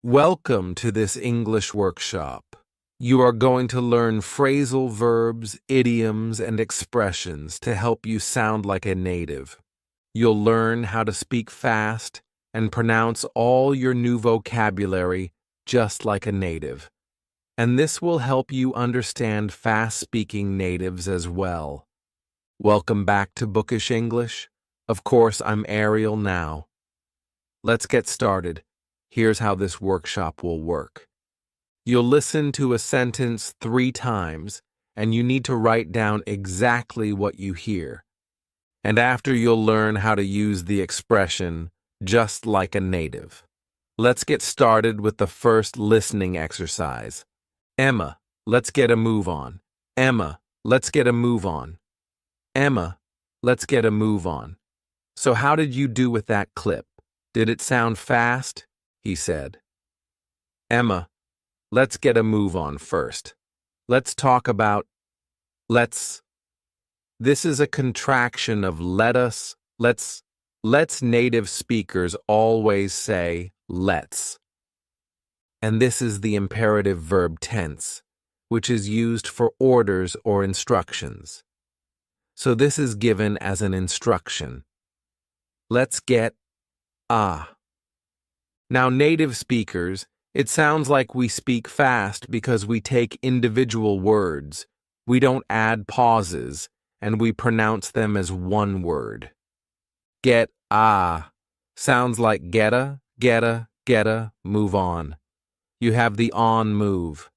Welcome to this English workshop. You are going to learn phrasal verbs, idioms, and expressions to help you sound like a native. You'll learn how to speak fast and pronounce all your new vocabulary just like a native. And this will help you understand fast-speaking natives as well. Welcome back to Bookish English. Of course, I'm Ariel now. Let's get started. Here's how this workshop will work. You'll listen to a sentence 3 times, and you need to write down exactly what you hear. And after, you'll learn how to use the expression, just like a native. Let's get started with the first listening exercise. Emma, let's get a move on. Emma, let's get a move on. Emma, let's get a move on. So how did you do with that clip? Did it sound fast? He said. Emma, let's get a move on first. Let's talk about let's. This is a contraction of let us, let's. Let's native speakers always say let's. And this is the imperative verb tense, which is used for orders or instructions. So this is given as an instruction. Let's get Now, native speakers, it sounds like we speak fast because we take individual words, we don't add pauses, and we pronounce them as one word. Get sounds like getta, move on. You have the on move.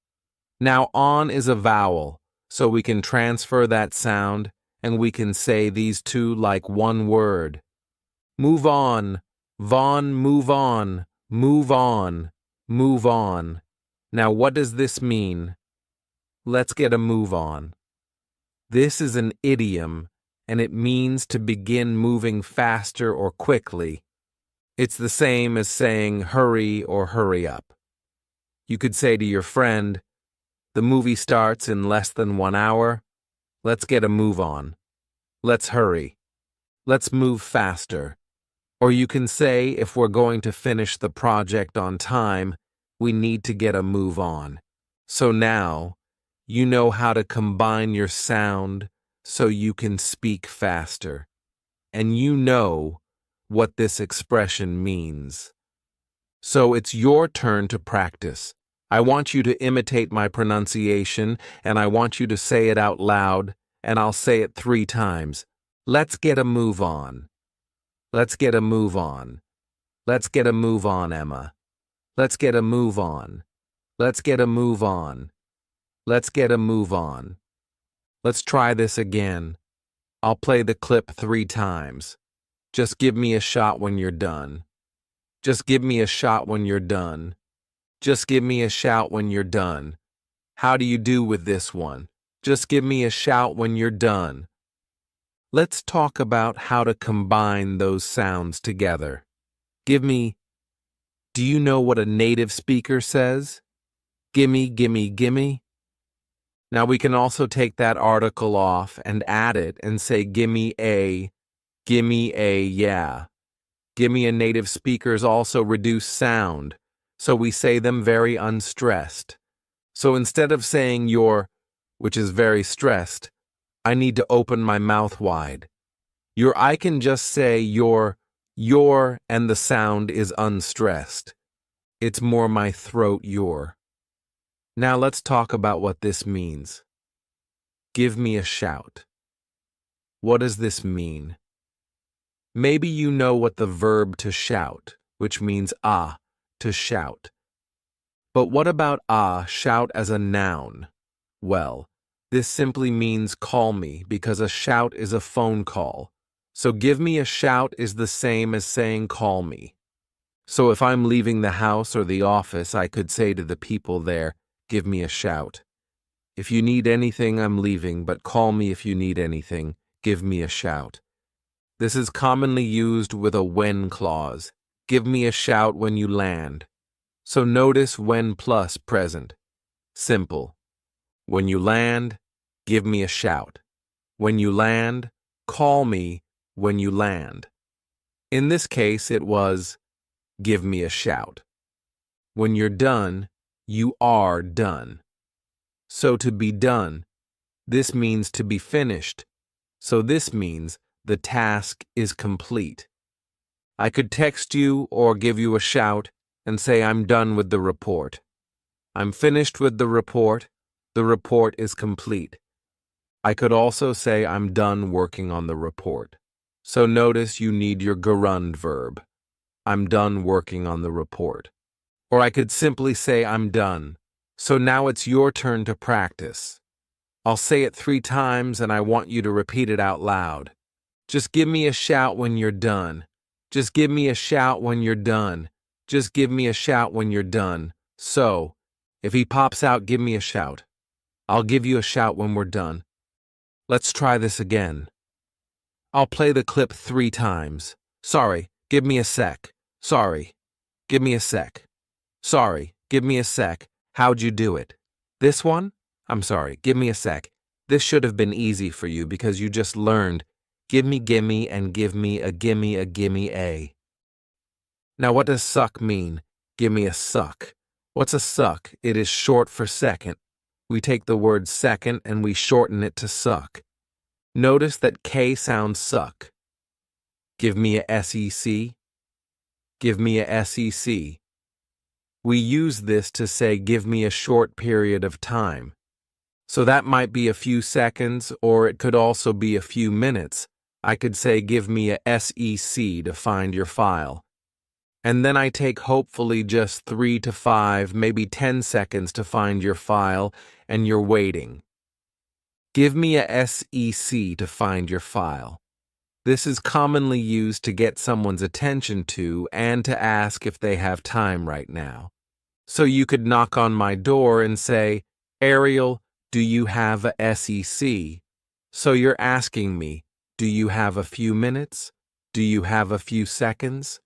Now, on is a vowel, so we can transfer that sound and we can say these two like one word. Move on, Vaughn, move on. Move on, move on. Now, what does this mean? Let's get a move on. This is an idiom, and it means to begin moving faster or quickly. It's the same as saying hurry or hurry up. You could say to your friend, the movie starts in less than 1 hour. Let's get a move on. Let's hurry. Let's move faster. Or you can say, if we're going to finish the project on time, we need to get a move on. So now, you know how to combine your sound so you can speak faster. And you know what this expression means. So it's your turn to practice. I want you to imitate my pronunciation, and I want you to say it out loud, and I'll say it 3 times. Let's get a move on. Let's get a move on. Let's get a move on, Emma. Let's get a move on. Let's get a move on. Let's get a move on. Let's try this again. I'll play the clip 3 times. Just give me a shot when you're done. Just give me a shot when you're done. Just give me a shout when you're done. How do you do with this one? Just give me a shout when you're done. Let's talk about how to combine those sounds together. Do you know what a native speaker says? Gimme, gimme, gimme. Now we can also take that article off and add it and say gimme a, yeah. Gimme a native speakers also reduce sound, so we say them very unstressed. So instead of saying your, which is very stressed, I need to open my mouth wide. I can just say your, and the sound is unstressed. It's more my throat, your. Now let's talk about what this means. Give me a shout. What does this mean? Maybe you know what the verb to shout, which means to shout. But what about shout as a noun? Well, this simply means call me because a shout is a phone call. So give me a shout is the same as saying call me. So if I'm leaving the house or the office, I could say to the people there, give me a shout. If you need anything, I'm leaving, but call me if you need anything. Give me a shout. This is commonly used with a when clause. Give me a shout when you land. So notice when plus present. Simple. When you land, give me a shout. When you land, call me when you land. In this case, it was, give me a shout. When you're done, you are done. So to be done, this means to be finished. So this means the task is complete. I could text you or give you a shout and say I'm done with the report. I'm finished with the report. The report is complete. I could also say I'm done working on the report. So notice you need your gerund verb. I'm done working on the report. Or I could simply say I'm done. So now it's your turn to practice. I'll say it 3 times and I want you to repeat it out loud. Just give me a shout when you're done. Just give me a shout when you're done. Just give me a shout when you're done. So, if he pops out, give me a shout. I'll give you a shout when we're done. Let's try this again. I'll play the clip 3 times. Sorry, give me a sec. Sorry, give me a sec. Sorry, give me a sec. How'd you do it? This one? I'm sorry, give me a sec. This should have been easy for you because you just learned gimme, and give me a gimme a. Now what does suck mean? Give me a suck. What's a suck? It is short for second. We take the word second and we shorten it to suck. Notice that K sounds suck. Give me a SEC. Give me a SEC. We use this to say give me a short period of time. So that might be a few seconds or it could also be a few minutes. I could say give me a SEC to find your file. And then I take hopefully just 3 to 5, maybe 10 seconds to find your file and you're waiting. Give me a SEC to find your file. This is commonly used to get someone's attention to and to ask if they have time right now. So you could knock on my door and say, Ariel, do you have a SEC? So you're asking me, do you have a few minutes? Do you have a few seconds?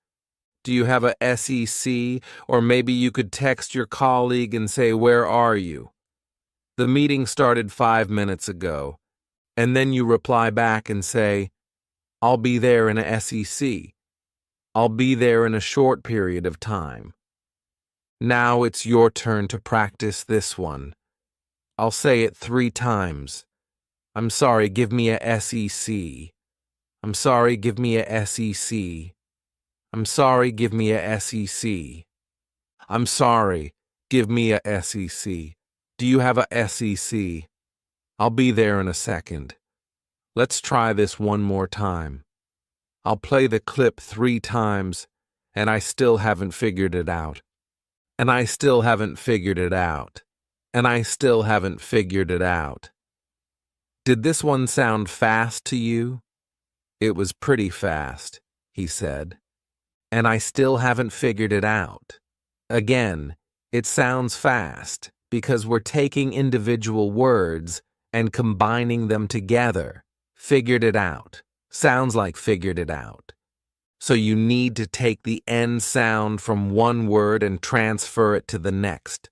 Do you have a SEC? Or maybe you could text your colleague and say, where are you? The meeting started 5 minutes ago. And then you reply back and say, I'll be there in a SEC. I'll be there in a short period of time. Now it's your turn to practice this one. I'll say it 3 times. I'm sorry, give me a SEC. I'm sorry, give me a SEC. I'm sorry, give me a SEC. I'm sorry, give me a SEC. Do you have a SEC? I'll be there in a second. Let's try this one more time. I'll play the clip 3 times, and I still haven't figured it out. And I still haven't figured it out. And I still haven't figured it out. Did this one sound fast to you? It was pretty fast, he said. And I still haven't figured it out. Again, it sounds fast because we're taking individual words and combining them together. Figured it out. Sounds like figured it out. So you need to take the end sound from one word and transfer it to the next.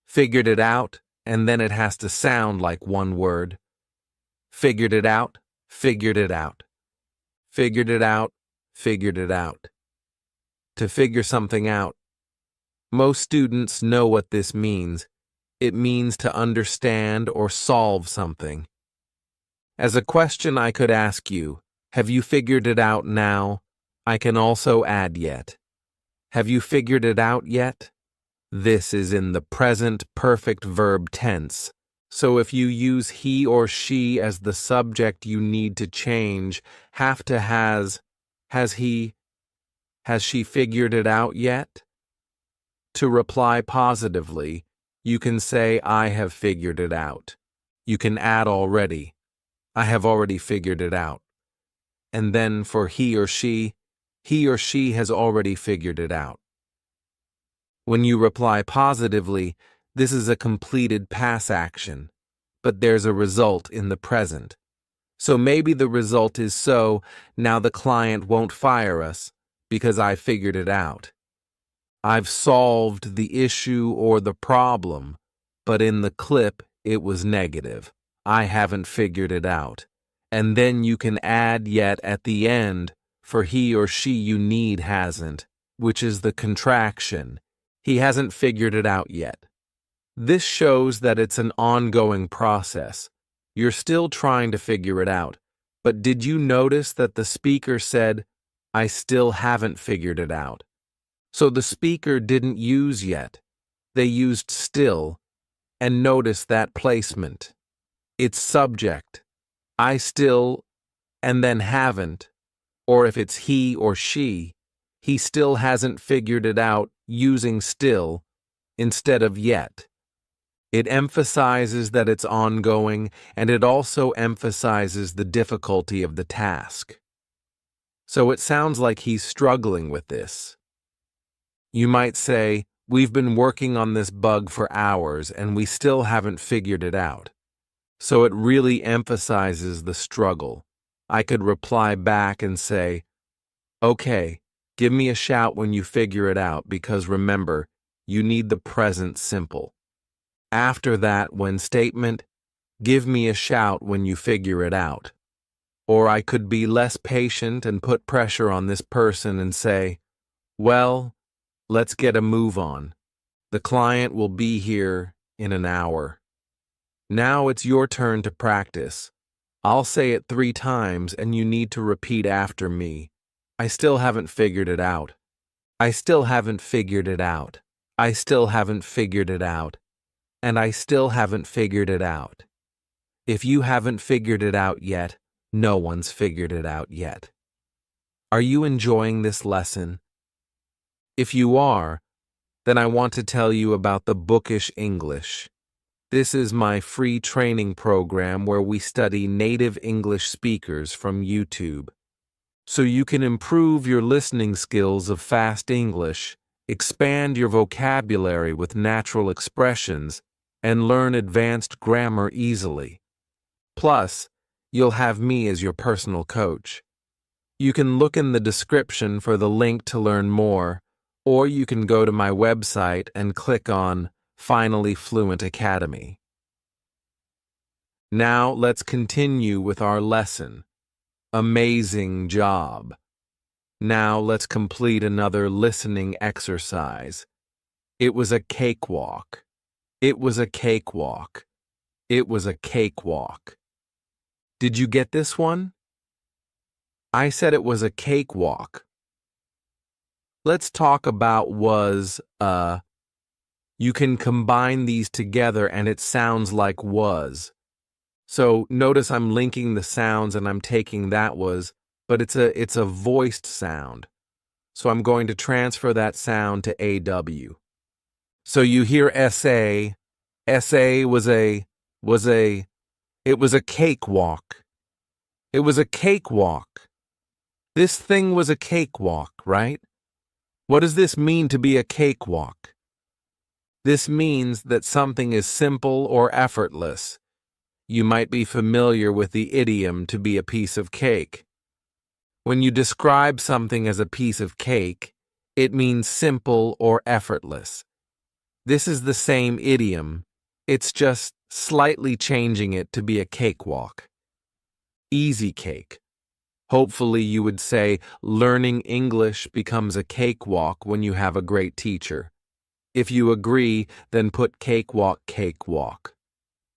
Figured it out, and then it has to sound like one word. Figured it out, figured it out. Figured it out, figured it out. To figure something out. Most students know what this means. It means to understand or solve something. As a question I could ask you, have you figured it out now? I can also add yet. Have you figured it out yet? This is in the present perfect verb tense. So if you use he or she as the subject, you need to change have to has he, has she figured it out yet? To reply positively, you can say I have figured it out. You can add already. I have already figured it out. And then for he or she has already figured it out. When you reply positively, this is a completed past action, but there's a result in the present. So maybe the result is so, now the client won't fire us because I figured it out. I've solved the issue or the problem, but in the clip it was negative. I haven't figured it out. And then you can add yet at the end. For he or she you need hasn't, which is the contraction. He hasn't figured it out yet. This shows that it's an ongoing process. You're still trying to figure it out. But did you notice that the speaker said, I still haven't figured it out? So the speaker didn't use yet. They used still, and notice that placement. It's subject. I still, and then haven't. Or if it's he or she, he still hasn't figured it out using still instead of yet. It emphasizes that it's ongoing, and it also emphasizes the difficulty of the task. So it sounds like he's struggling with this. You might say, we've been working on this bug for hours and we still haven't figured it out. So it really emphasizes the struggle. I could reply back and say, okay, give me a shout when you figure it out, because remember, you need the present simple. After that, when statement, give me a shout when you figure it out. Or I could be less patient and put pressure on this person and say, well, let's get a move on. The client will be here in an hour. Now it's your turn to practice. I'll say it 3 times and you need to repeat after me. I still haven't figured it out. I still haven't figured it out. I still haven't figured it out. And I still haven't figured it out. If you haven't figured it out yet, no one's figured it out yet. Are you enjoying this lesson? If you are, then I want to tell you about the Bookish English. This is my free training program where we study native English speakers from YouTube. So you can improve your listening skills of fast English, expand your vocabulary with natural expressions, and learn advanced grammar easily. Plus, you'll have me as your personal coach. You can look in the description for the link to learn more, or you can go to my website and click on Finally Fluent Academy. Now let's continue with our lesson. Amazing job. Now let's complete another listening exercise. It was a cakewalk. It was a cakewalk. It was a cakewalk. Did you get this one? I said it was a cakewalk. Let's talk about was. You can combine these together and it sounds like was. So notice I'm linking the sounds and I'm taking that was, but it's a voiced sound. So I'm going to transfer that sound to AW. So you hear SA. SA was a, it was a cakewalk. It was a cakewalk. This thing was a cakewalk, right? What does this mean to be a cakewalk? This means that something is simple or effortless. You might be familiar with the idiom to be a piece of cake. When you describe something as a piece of cake, it means simple or effortless. This is the same idiom. It's just slightly changing it to be a cakewalk. Easy cake. Hopefully you would say learning English becomes a cakewalk when you have a great teacher. If you agree, then put cakewalk, cakewalk.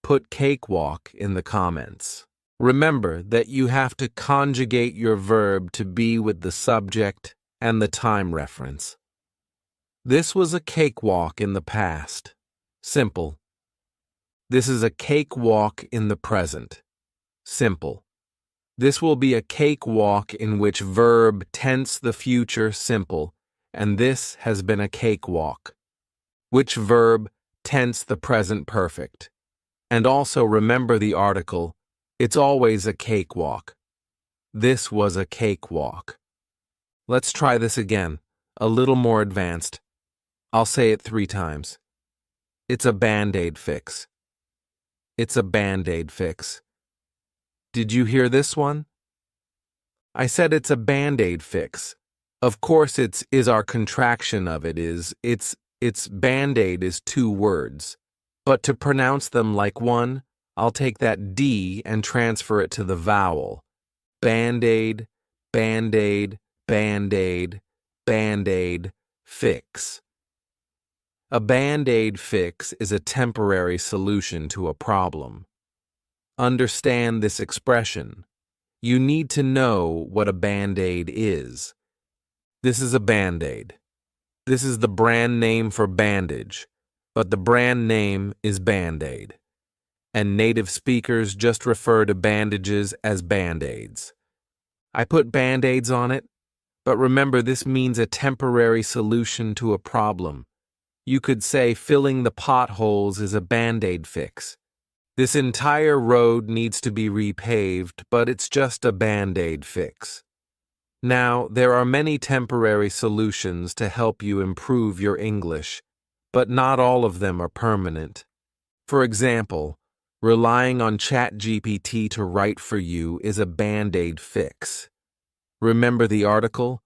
Put cakewalk in the comments. Remember that you have to conjugate your verb to be with the subject and the time reference. This was a cakewalk in the past. Simple. This is a cakewalk in the present. Simple. This will be a cakewalk in which verb tense the future simple, and this has been a cakewalk. Which verb tense the present perfect. And also remember the article, it's always a cakewalk. This was a cakewalk. Let's try this again, a little more advanced. I'll say it 3 times. It's a Band-Aid fix. It's a Band-Aid fix. Did you hear this one? I said it's a Band-Aid fix. Of course is our contraction of it is, it's Band-Aid is 2 words. But to pronounce them like one, I'll take that D and transfer it to the vowel. Band-Aid, Band-Aid, Band-Aid, Band-Aid, fix. A Band-Aid fix is a temporary solution to a problem. Understand this expression. You need to know what a Band-Aid is. This is a Band-Aid. This is the brand name for bandage, but the brand name is Band-Aid. And native speakers just refer to bandages as Band-Aids. I put Band-Aids on it, but remember this means a temporary solution to a problem. You could say filling the potholes is a Band-Aid fix. This entire road needs to be repaved, but it's just a Band-Aid fix. Now, there are many temporary solutions to help you improve your English, but not all of them are permanent. For example, relying on ChatGPT to write for you is a Band-Aid fix. Remember the article?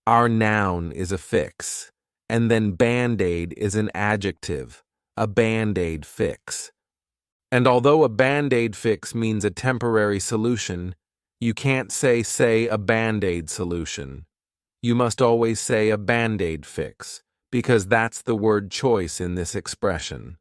Our noun is a fix, and then Band-Aid is an adjective, a Band-Aid fix. And although a Band-Aid fix means a temporary solution, you can't say a Band-Aid solution. You must always say a Band-Aid fix, because that's the word choice in this expression.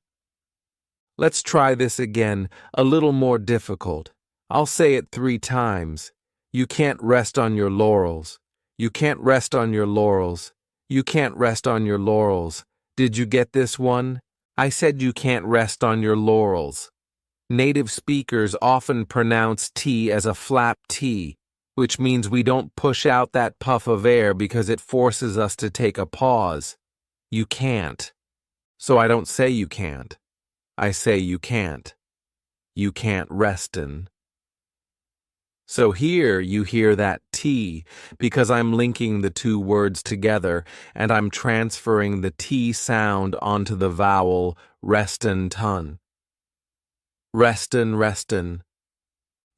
Let's try this again, a little more difficult. I'll say it 3 times. You can't rest on your laurels. You can't rest on your laurels. You can't rest on your laurels. Did you get this one? I said you can't rest on your laurels. Native speakers often pronounce T as a flap T, which means we don't push out that puff of air because it forces us to take a pause. You can't. So I don't say you can't. I say you can't. You can't restin'. So here you hear that T because I'm linking the 2 words together and I'm transferring the T sound onto the vowel restin' ton. Restin', restin'.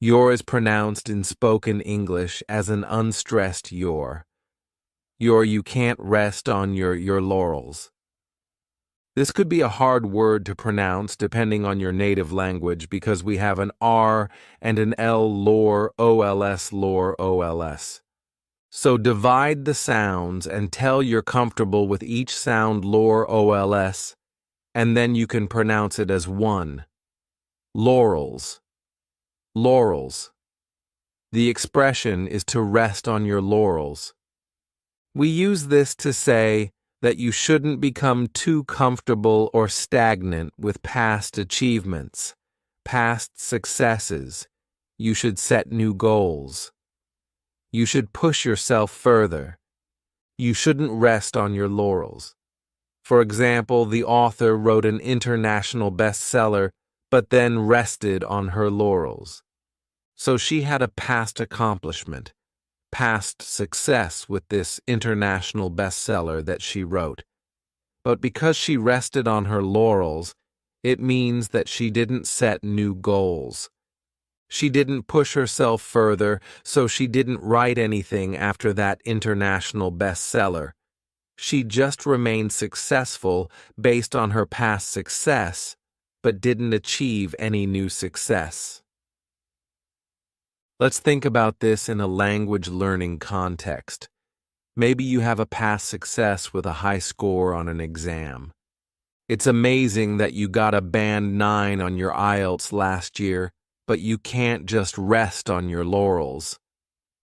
Your is pronounced in spoken English as an unstressed your. You can't rest on your laurels. This could be a hard word to pronounce depending on your native language because we have an R and an L lore, OLS lore, OLS. So divide the sounds and tell you're comfortable with each sound lore, OLS, and then you can pronounce it as one. Laurels. Laurels. The expression is to rest on your laurels. We use this to say that you shouldn't become too comfortable or stagnant with past achievements, past successes. You should set new goals. You should push yourself further. You shouldn't rest on your laurels. For example, the author wrote an international bestseller, but then rested on her laurels. So she had a past accomplishment, past success with this international bestseller that she wrote. But because she rested on her laurels, it means that she didn't set new goals. She didn't push herself further, so she didn't write anything after that international bestseller. She just remained successful based on her past success, but didn't achieve any new success. Let's think about this in a language learning context. Maybe you have a past success with a high score on an exam. It's amazing that you got a band 9 on your IELTS last year, but you can't just rest on your laurels.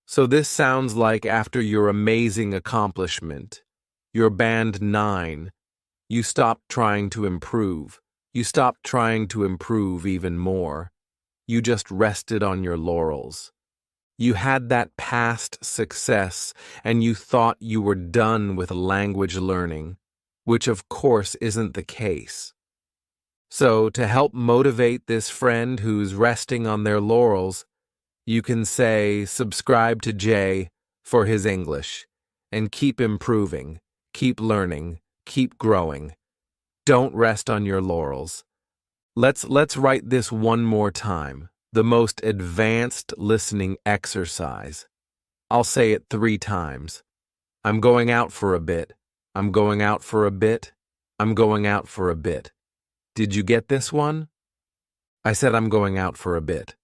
So this sounds like after your amazing accomplishment, your band 9, you stopped trying to improve. You stopped trying to improve even more. You just rested on your laurels. You had that past success and you thought you were done with language learning, which of course isn't the case. So to help motivate this friend who's resting on their laurels, you can say subscribe to Jay for his English and keep improving, keep learning, keep growing. Don't rest on your laurels. Let's write this one more time, the most advanced listening exercise. I'll say it 3 times. I'm going out for a bit. I'm going out for a bit. I'm going out for a bit. Did you get this one? I said I'm going out for a bit.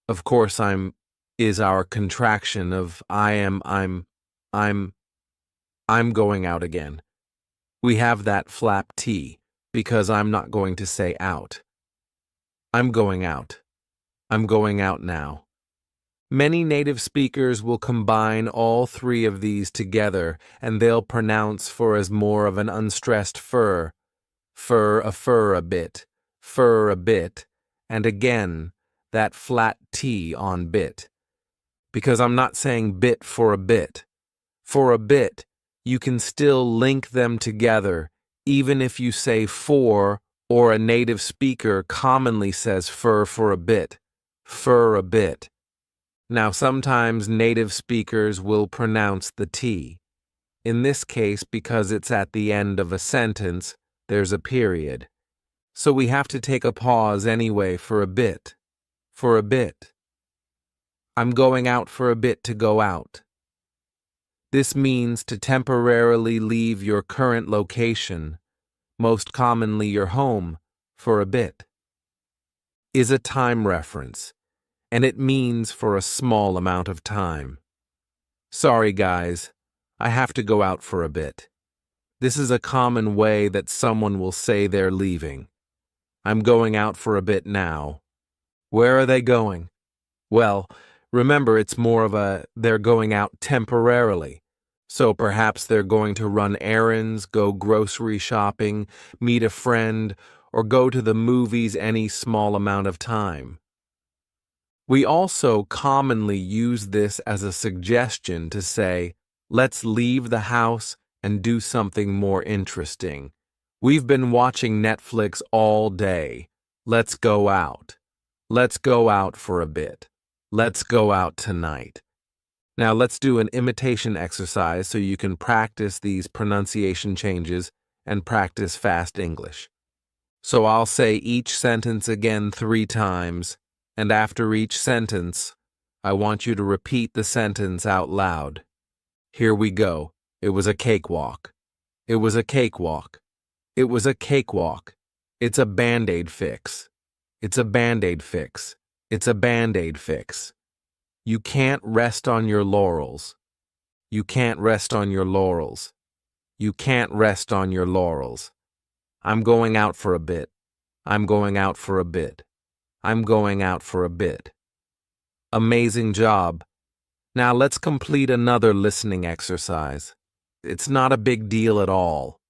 Of course, is our contraction of I'm going out again. We have that flap T because I'm not going to say out. I'm going out. I'm going out now. Many native speakers will combine all three of these together and they'll pronounce for as more of an unstressed fur, fur a bit, and again, that flat T on bit. Because I'm not saying bit for a bit. For a bit, you can still link them together, even if you say for, or a native speaker commonly says fur for a bit. Now, sometimes native speakers will pronounce the T. In this case, because it's at the end of a sentence, there's a period. So we have to take a pause anyway for a bit. For a bit. I'm going out for a bit to go out. This means to temporarily leave your current location, most commonly your home, for a bit. Is a time reference, and it means for a small amount of time. Sorry, guys, I have to go out for a bit. This is a common way that someone will say they're leaving. I'm going out for a bit now. Where are they going? Well, remember it's more of a they're going out temporarily. So perhaps they're going to run errands, go grocery shopping, meet a friend, or go to the movies any small amount of time. We also commonly use this as a suggestion to say, let's leave the house and do something more interesting. We've been watching Netflix all day. Let's go out. Let's go out for a bit. Let's go out tonight. Now let's do an imitation exercise so you can practice these pronunciation changes and practice fast English. So I'll say each sentence again 3 times, and after each sentence, I want you to repeat the sentence out loud. Here we go. It was a cakewalk. It was a cakewalk. It was a cakewalk. It's a Band-Aid fix. It's a Band-Aid fix. It's a Band-Aid fix. You can't rest on your laurels. You can't rest on your laurels. You can't rest on your laurels. I'm going out for a bit. I'm going out for a bit. I'm going out for a bit. Amazing job. Now let's complete another listening exercise. It's not a big deal at all.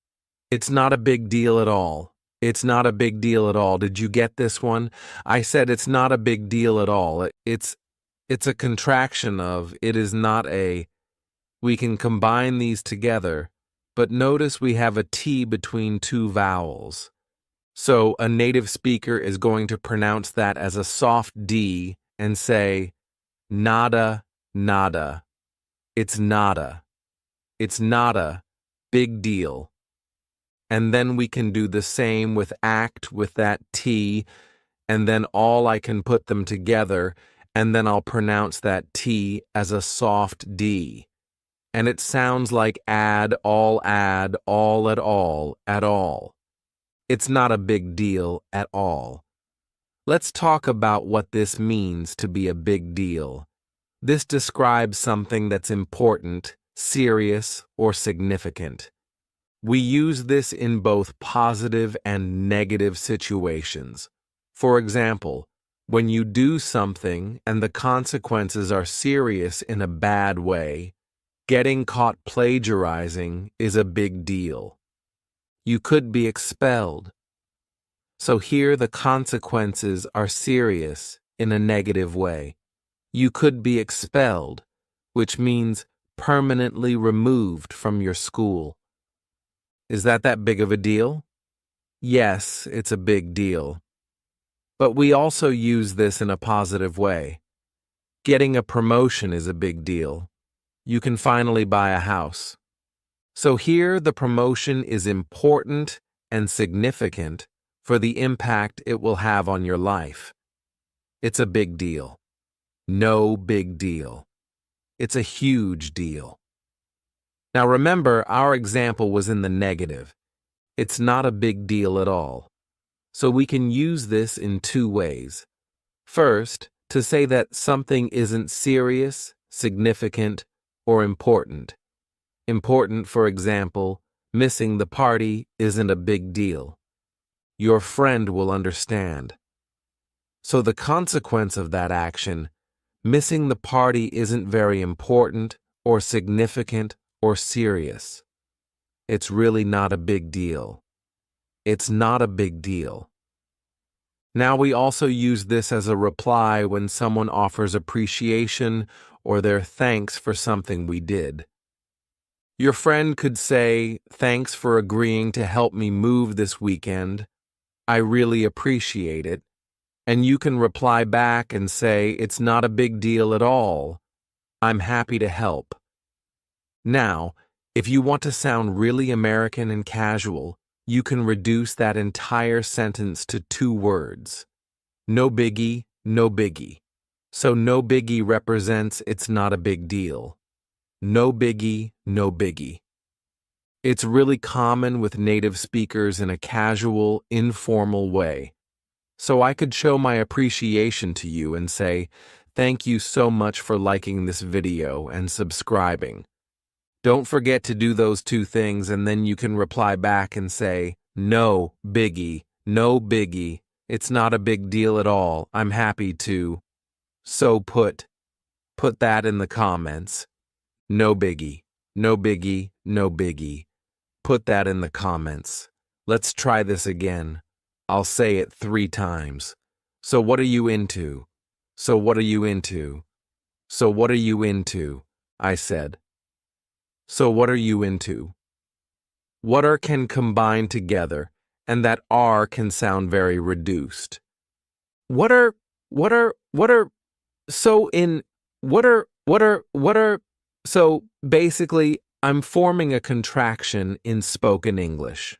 It's not a big deal at all. It's not a big deal at all. Did you get this one? I said it's not a big deal at all. It's a contraction of it is not a. We can combine these together, but notice we have a T between 2 vowels. So a native speaker is going to pronounce that as a soft D and say, nada, nada. It's nada. It's nada. Big deal. And then we can do the same with act with that T, and then all I can put them together, and then I'll pronounce that T as a soft D. And it sounds like add, all, at all. It's not a big deal at all. Let's talk about what this means to be a big deal. This describes something that's important, serious, or significant. We use this in both positive and negative situations. For example, when you do something and the consequences are serious in a bad way, getting caught plagiarizing is a big deal. You could be expelled. So here the consequences are serious in a negative way. You could be expelled, which means permanently removed from your school. Is that big of a deal? Yes, it's a big deal. But we also use this in a positive way. Getting a promotion is a big deal. You can finally buy a house. So here the promotion is important and significant for the impact it will have on your life. It's a big deal. No big deal. It's a huge deal. Now remember, our example was in the negative. It's not a big deal at all. So we can use this in 2 ways. First, to say that something isn't serious, significant, or important. Important, for example, Missing the party isn't a big deal. Your friend will understand. So the consequence of that action, missing the party, isn't very important or significant or serious. It's really not a big deal. It's not a big deal. Now we also use this as a reply when someone offers appreciation or their thanks for something we did. Your friend could say, "Thanks for agreeing to help me move this weekend. I really appreciate it." And you can reply back and say, "It's not a big deal at all. I'm happy to help." Now, if you want to sound really American and casual, you can reduce that entire sentence to 2 words. No biggie, no biggie. So no biggie represents it's not a big deal. No biggie, no biggie. It's really common with native speakers in a casual, informal way. So I could show my appreciation to you and say, "Thank you so much for liking this video and subscribing." Don't forget to do those 2 things, and then you can reply back and say, "No biggie, no biggie. It's not a big deal at all. I'm happy to." So put that in the comments. No biggie, no biggie, no biggie. Put that in the comments. Let's try this again. I'll say it 3 times. So what are you into? So what are you into? So what are you into? I said. So what are you into? What are can combine together, and that are can sound very reduced. What are, so in, so basically, I'm forming a contraction in spoken English.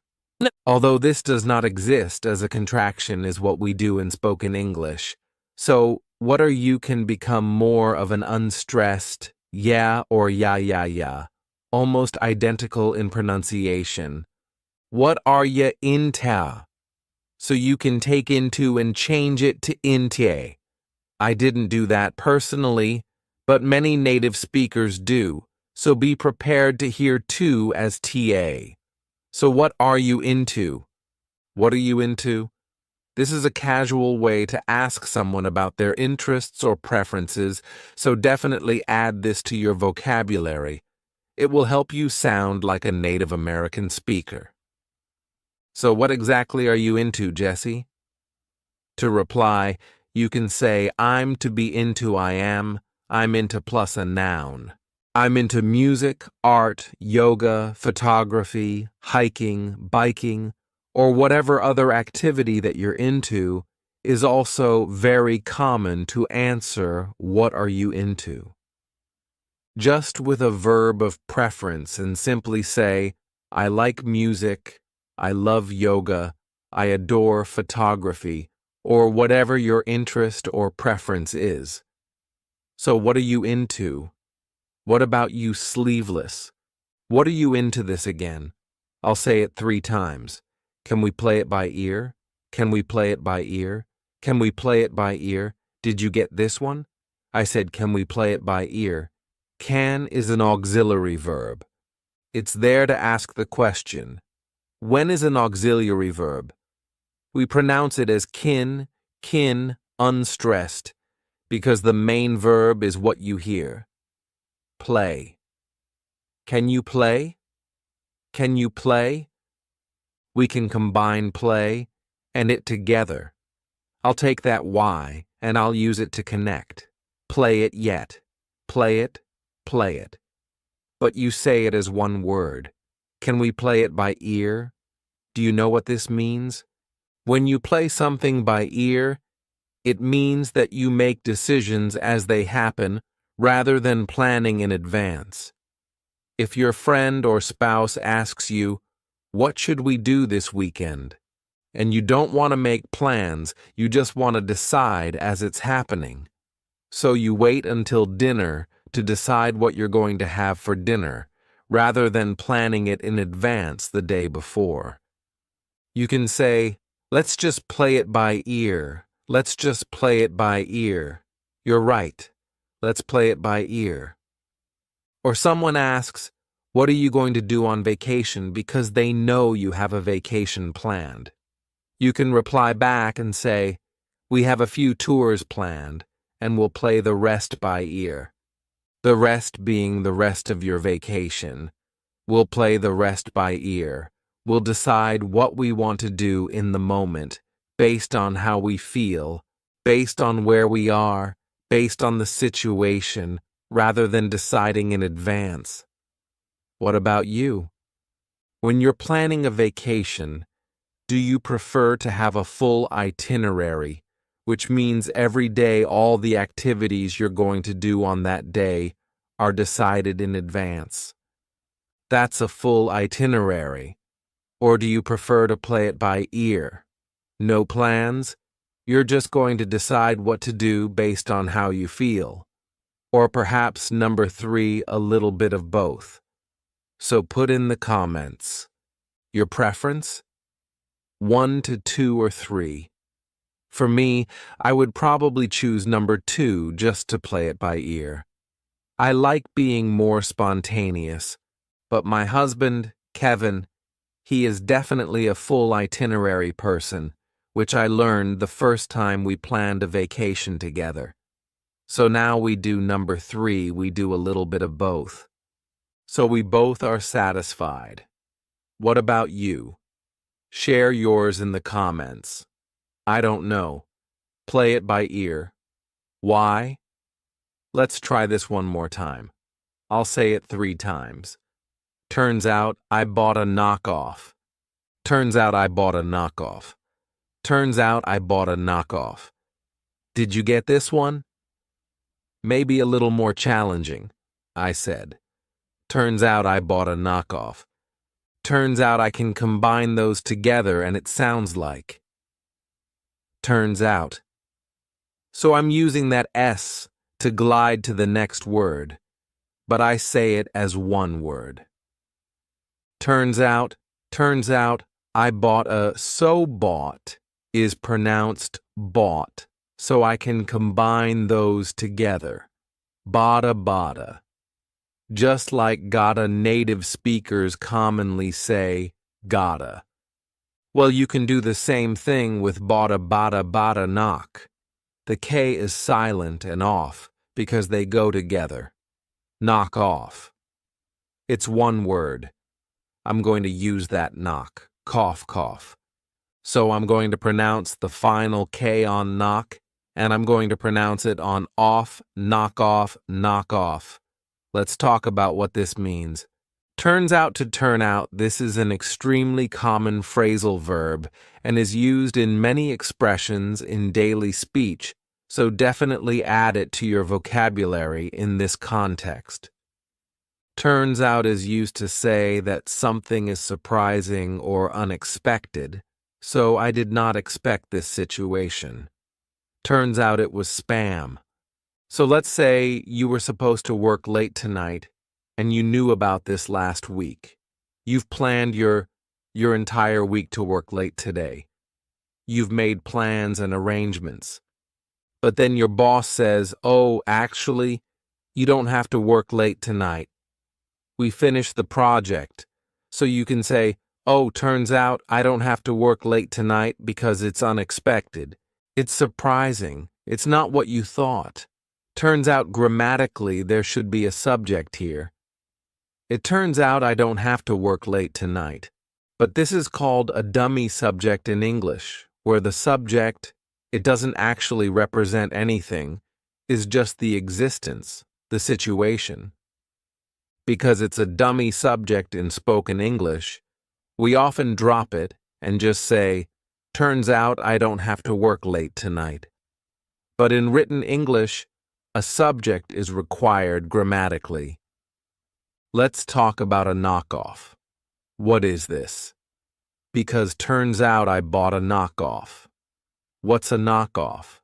Although this does not exist as a contraction is what we do in spoken English. So, what are you can become more of an unstressed yeah or yeah, almost identical in pronunciation. What are ya into? So you can take into and change it to inte. I didn't do that personally, but many native speakers do, so be prepared to hear to as ta. So what are you into? What are you into? This is a casual way to ask someone about their interests or preferences, so definitely add this to your vocabulary. It will help you sound like a Native American speaker. So what exactly are you into, Jesse? To reply, you can say, I'm to be into I am, I'm into plus a noun. I'm into music, art, yoga, photography, hiking, biking, or whatever other activity that you're into is also very common to answer, what are you into? Just with a verb of preference and simply say, I like music, I love yoga, I adore photography, or whatever your interest or preference is. So what are you into? What about you sleeveless? What are you into this again? I'll say it 3 times. Can we play it by ear? Can we play it by ear? Can we play it by ear? Did you get this one? I said, can we play it by ear? Can is an auxiliary verb. It's there to ask the question. When is an auxiliary verb? We pronounce it as kin, unstressed, because the main verb is what you hear. Play. Can you play? Can you play? We can combine play and it together. I'll take that Y and I'll use it to connect. Play it yet. Play it, play it. But you say it as one word. Can we play it by ear? Do you know what this means? When you play something by ear, it means that you make decisions as they happen rather than planning in advance. If your friend or spouse asks you, what should we do this weekend? And you don't want to make plans, you just want to decide as it's happening. So you wait until dinner to decide what you're going to have for dinner, rather than planning it in advance the day before. You can say, let's just play it by ear. Let's just play it by ear. You're right. Let's play it by ear. Or someone asks, What are you going to do on vacation because they know you have a vacation planned? You can reply back and say, we have a few tours planned, and we'll play the rest by ear. The rest being the rest of your vacation. We'll play the rest by ear. We'll decide what we want to do in the moment, based on how we feel, based on where we are, based on the situation, rather than deciding in advance. What about you? When you're planning a vacation, do you prefer to have a full itinerary, which means every day all the activities you're going to do on that day are decided in advance? That's a full itinerary. Or do you prefer to play it by ear? No plans? You're just going to decide what to do based on how you feel. Or perhaps number 3, a little bit of both. So put in the comments. Your preference? 1 to 2 or 3. For me, I would probably choose number 2 just to play it by ear. I like being more spontaneous, but my husband, Kevin, he is definitely a full itinerary person, which I learned the first time we planned a vacation together. So now we do number 3, we do a little bit of both. So we both are satisfied. What about you? Share yours in the comments. I don't know. Play it by ear. Why? Let's try this one more time. I'll say it 3 times. Turns out I bought a knockoff. Turns out I bought a knockoff. Turns out I bought a knockoff. Did you get this one? Maybe a little more challenging, I said. Turns out I bought a knockoff. Turns out I can combine those together and it sounds like. Turns out. So I'm using that S to glide to the next word, but I say it as one word. Turns out, I bought a, so bought is pronounced bought, so I can combine those together. Bada bada. Just like gotta native speakers commonly say gotta. Well, you can do the same thing with bada bada bada knock. The K is silent and off because they go together. Knock off. It's one word. I'm going to use that knock. Cough, cough. So I'm going to pronounce the final K on knock, and I'm going to pronounce it on off, knock off, knock off. Let's talk about what this means. Turns out to turn out, this is an extremely common phrasal verb and is used in many expressions in daily speech, so definitely add it to your vocabulary in this context. Turns out is used to say that something is surprising or unexpected, so I did not expect this situation. Turns out it was spam. So let's say you were supposed to work late tonight and you knew about this last week. You've planned your entire week to work late today. You've made plans and arrangements. But then your boss says, oh, actually, you don't have to work late tonight. We finished the project. So you can say, oh, turns out I don't have to work late tonight because it's unexpected. It's surprising. It's not what you thought. Turns out grammatically there should be a subject here. It turns out I don't have to work late tonight. But this is called a dummy subject in English, where the subject, it doesn't actually represent anything, is just the existence, the situation. Because it's a dummy subject in spoken English, we often drop it and just say, turns out I don't have to work late tonight. But in written English, a subject is required grammatically. Let's talk about a knockoff. What is this? Because turns out I bought a knockoff. What's a knockoff?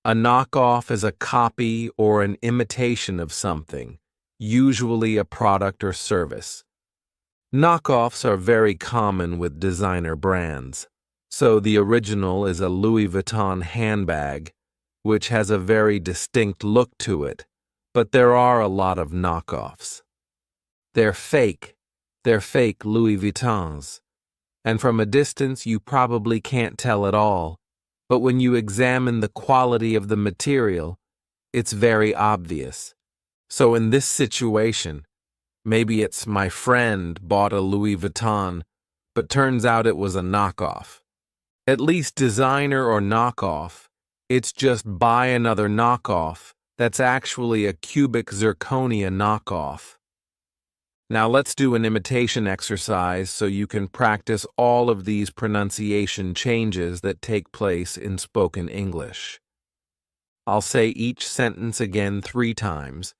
A knockoff is a copy or an imitation of something, usually a product or service. Knockoffs are very common with designer brands. So the original is a Louis Vuitton handbag, which has a very distinct look to it, but there are a lot of knockoffs. They're fake They're fake Louis Vuittons. And from a distance you probably can't tell at all, but when you examine the quality of the material, it's very obvious. So in this situation, maybe it's my friend bought a Louis Vuitton, but turns out it was a knockoff. At least designer or knockoff, it's just buy another knockoff that's actually a cubic zirconia knockoff. Now let's do an imitation exercise so you can practice all of these pronunciation changes that take place in spoken English. I'll say each sentence again 3 times,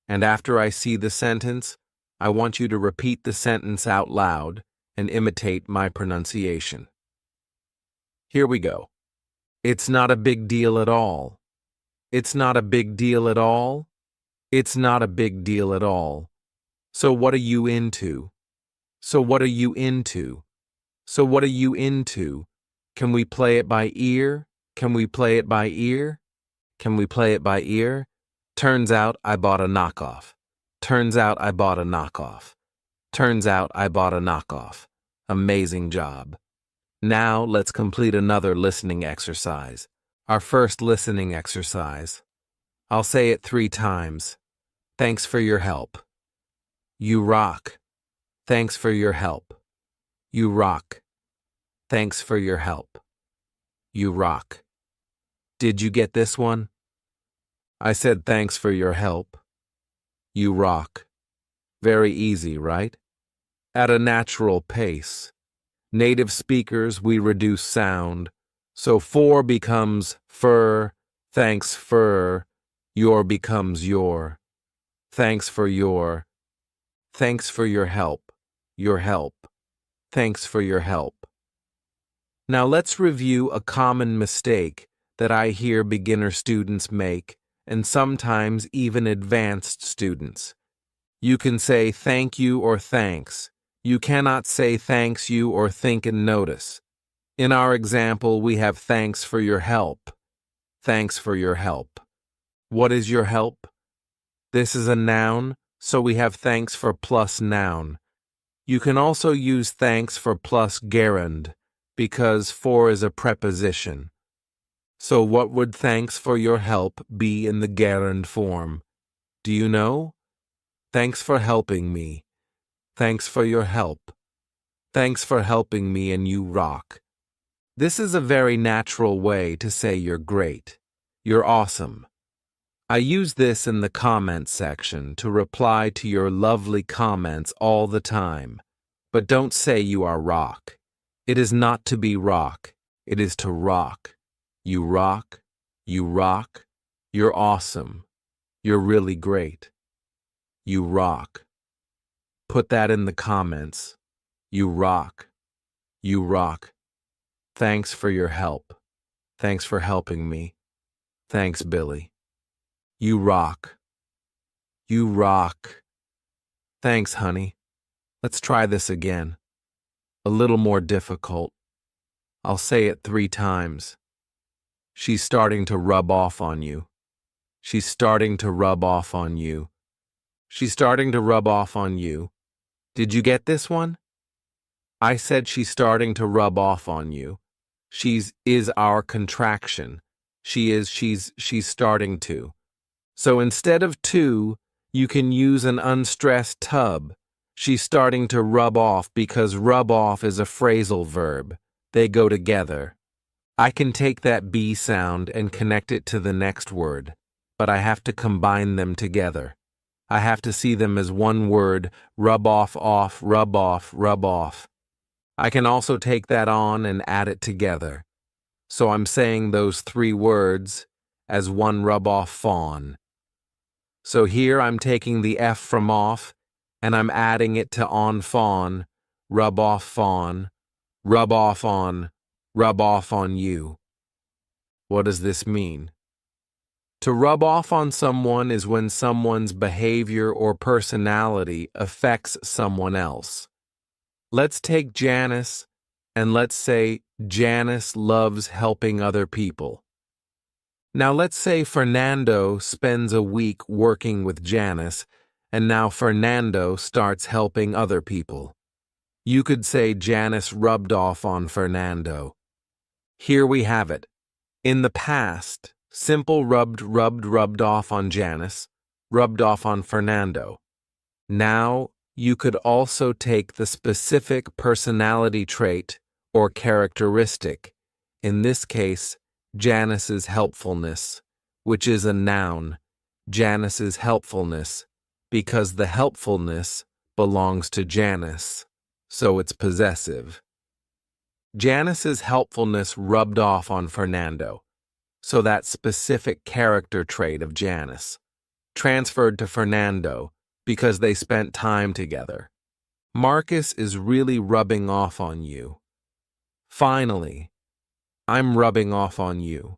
and after I see the sentence, I want you to repeat the sentence out loud and imitate my pronunciation. Here we go. It's not a big deal at all. It's not a big deal at all. It's not a big deal at all. So what are you into? So what are you into? So what are you into? Can we play it by ear? Can we play it by ear? Can we play it by ear? Turns out I bought a knockoff. Turns out I bought a knockoff. Turns out I bought a knockoff. Amazing job. Now let's complete another listening exercise. Our first listening exercise. I'll say it 3 times. Thanks for your help. You rock. Thanks for your help. You rock. Thanks for your help. You rock. Did you get this one? I said thanks for your help. You rock. Very easy, right? At a natural pace. Native speakers, we reduce sound. So for becomes fur, thanks fur, your becomes your. Thanks for your. Thanks for your help. Your help. Thanks for your help. Now let's review a common mistake that I hear beginner students make, and sometimes even advanced students. You can say thank you or thanks. You cannot say thanks you or think and notice. In our example, we have thanks for your help. Thanks for your help. What is your help? This is a noun, so we have thanks for plus noun. You can also use thanks for plus gerund, because for is a preposition. So what would thanks for your help be in the gerund form? Do you know? Thanks for helping me. Thanks for your help. Thanks for helping me and you rock. This is a very natural way to say you're great. You're awesome. I use this in the comments section to reply to your lovely comments all the time. But don't say you are rock. It is not to be rock. It is to rock. You rock. You rock. You're awesome. You're really great. You rock. Put that in the comments. You rock. You rock. Thanks for your help. Thanks for helping me. Thanks, Billy. You rock. You rock. Thanks, honey. Let's try this again. A little more difficult. I'll say it 3 times. She's starting to rub off on you. She's starting to rub off on you. She's starting to rub off on you. Did you get this one? I said she's starting to rub off on you. She's is our contraction. She's starting to. So instead of to, you can use an unstressed tub. She's starting to rub off because rub off is a phrasal verb. They go together. I can take that B sound and connect it to the next word, but I have to combine them together. I have to see them as one word, rub off, off, rub off, rub off. I can also take that on and add it together. So I'm saying those 3 words as one rub off fawn. So here I'm taking the F from off and I'm adding it to on fawn, rub off fawn, rub off on you. What does this mean? To rub off on someone is when someone's behavior or personality affects someone else. Let's take Janice and let's say Janice loves helping other people. Now let's say Fernando spends a week working with Janice and now Fernando starts helping other people. You could say Janice rubbed off on Fernando. Here we have it. In the past, simple rubbed off on Janice, rubbed off on Fernando. Now, you could also take the specific personality trait or characteristic, in this case, Janice's helpfulness, which is a noun, Janice's helpfulness, because the helpfulness belongs to Janice, so it's possessive. Janice's helpfulness rubbed off on Fernando, so that specific character trait of Janice transferred to Fernando because they spent time together. Marcus is really rubbing off on you. Finally, I'm rubbing off on you.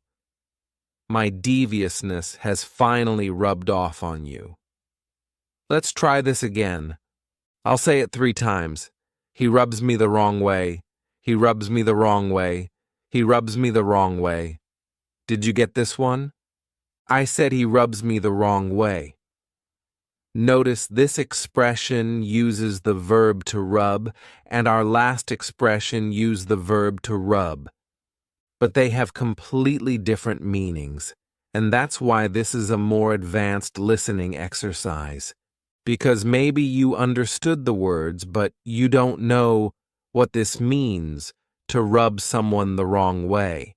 My deviousness has finally rubbed off on you. Let's try this again. I'll say it 3 times. He rubs me the wrong way. He rubs me the wrong way. He rubs me the wrong way. Did you get this one? I said he rubs me the wrong way. Notice this expression uses the verb to rub, and our last expression used the verb to rub. But they have completely different meanings, and that's why this is a more advanced listening exercise. Because maybe you understood the words, but you don't know what this means, to rub someone the wrong way.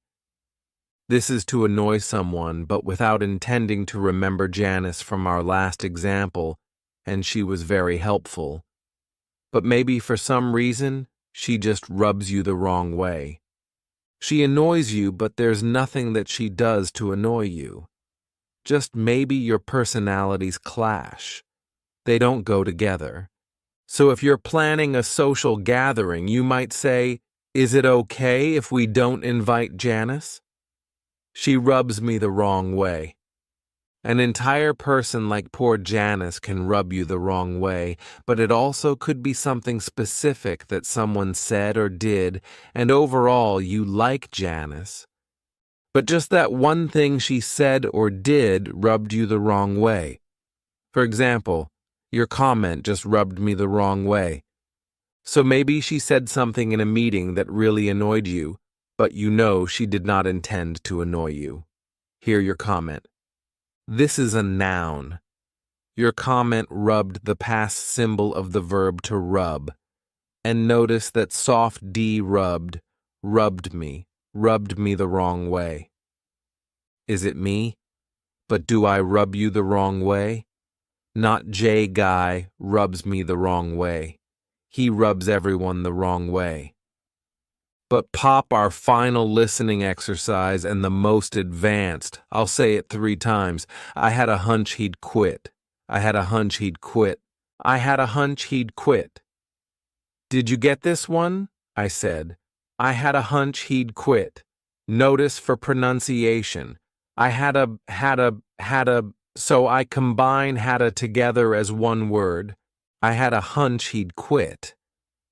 This is to annoy someone, but without intending to remember Janice from our last example, and she was very helpful. But maybe for some reason, she just rubs you the wrong way. She annoys you, but there's nothing that she does to annoy you. Just maybe your personalities clash. They don't go together. So if you're planning a social gathering, you might say, "Is it okay if we don't invite Janice? She rubs me the wrong way." An entire person like poor Janice can rub you the wrong way, but it also could be something specific that someone said or did, and overall you like Janice. But just that one thing she said or did rubbed you the wrong way. For example, your comment just rubbed me the wrong way. So maybe she said something in a meeting that really annoyed you, but you know she did not intend to annoy you. Hear your comment. This is a noun. Your comment rubbed the past symbol of the verb to rub. And notice that soft D rubbed me the wrong way. Is it me? But do I rub you the wrong way? Not J guy rubs me the wrong way. He rubs everyone the wrong way. But pop our final listening exercise and the most advanced. I'll say it 3 times. I had a hunch he'd quit. I had a hunch he'd quit. I had a hunch he'd quit. Did you get this one? I said. I had a hunch he'd quit. Notice for pronunciation. I had a, so I combine hadda together as one word. I had a hunch he'd quit.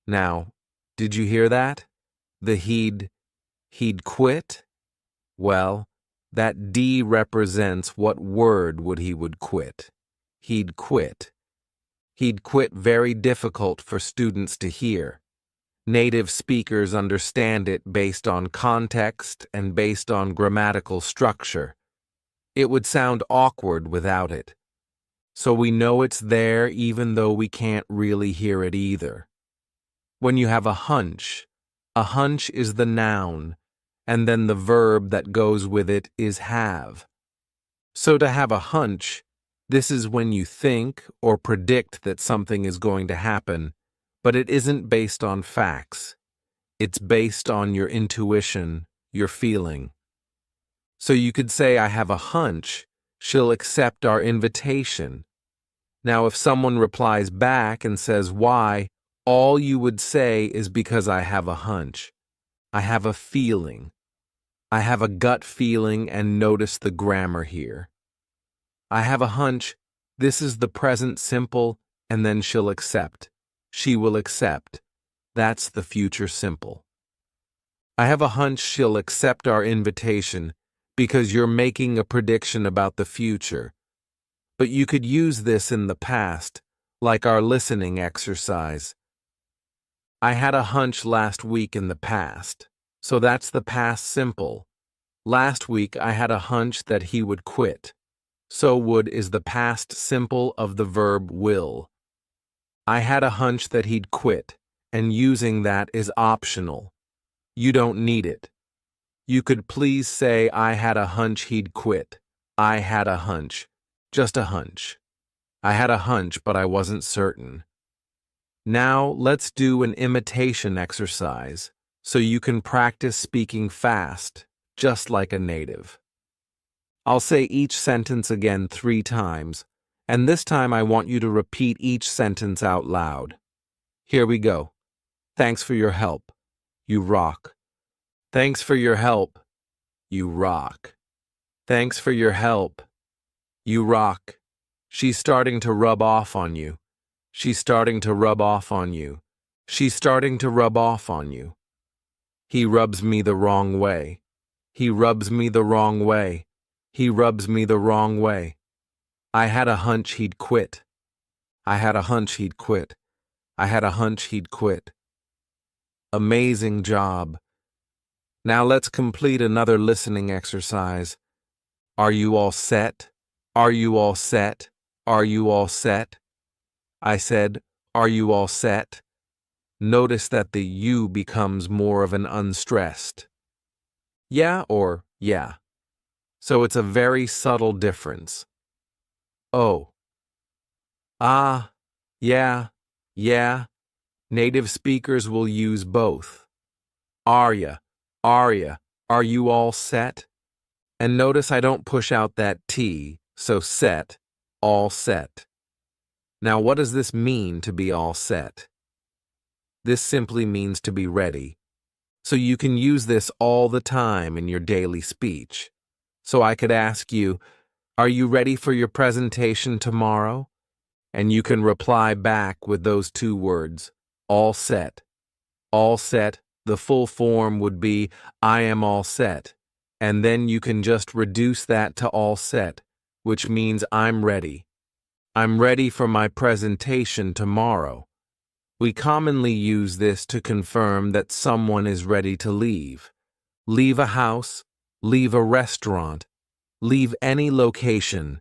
Now, did you hear that? The he'd quit? Well, that D represents what word he would quit. He'd quit. He'd quit very difficult for students to hear. Native speakers understand it based on context and based on grammatical structure. It would sound awkward without it. So we know it's there even though we can't really hear it either. When you have a hunch is the noun, and then the verb that goes with it is have. So to have a hunch, this is when you think or predict that something is going to happen, but it isn't based on facts. It's based on your intuition, your feeling. So you could say, I have a hunch she'll accept our invitation. Now, if someone replies back and says why, all you would say is because I have a hunch. I have a feeling. I have a gut feeling, and notice the grammar here. I have a hunch, this is the present simple, and then she'll accept. She will accept. That's the future simple. I have a hunch she'll accept our invitation because you're making a prediction about the future. But you could use this in the past, like our listening exercise. I had a hunch last week in the past. So that's the past simple. Last week I had a hunch that he would quit. So would is the past simple of the verb will. I had a hunch that he'd quit, and using that is optional. You don't need it. You could please say I had a hunch he'd quit. I had a hunch. Just a hunch. I had a hunch, but I wasn't certain. Now let's do an imitation exercise so you can practice speaking fast, just like a native. I'll say each sentence again 3 times, and this time I want you to repeat each sentence out loud. Here we go. Thanks for your help. You rock. Thanks for your help. You rock. Thanks for your help. You rock. She's starting to rub off on you. She's starting to rub off on you. She's starting to rub off on you. He rubs me the wrong way. He rubs me the wrong way. He rubs me the wrong way. I had a hunch he'd quit. I had a hunch he'd quit. I had a hunch he'd quit. Amazing job. Now let's complete another listening exercise. Are you all set? Are you all set? Are you all set? I said, are you all set? Notice that the you becomes more of an unstressed. Yeah or yeah. So it's a very subtle difference. Oh. Ah, yeah, yeah. Native speakers will use both. Are you all set? And notice I don't push out that T, so set, all set. Now what does this mean to be all set? This simply means to be ready. So you can use this all the time in your daily speech. So I could ask you, are you ready for your presentation tomorrow? And you can reply back with those 2 words, all set. All set, the full form would be, I am all set. And then you can just reduce that to all set, which means I'm ready. I'm ready for my presentation tomorrow. We commonly use this to confirm that someone is ready to leave. Leave a house, leave a restaurant, leave any location.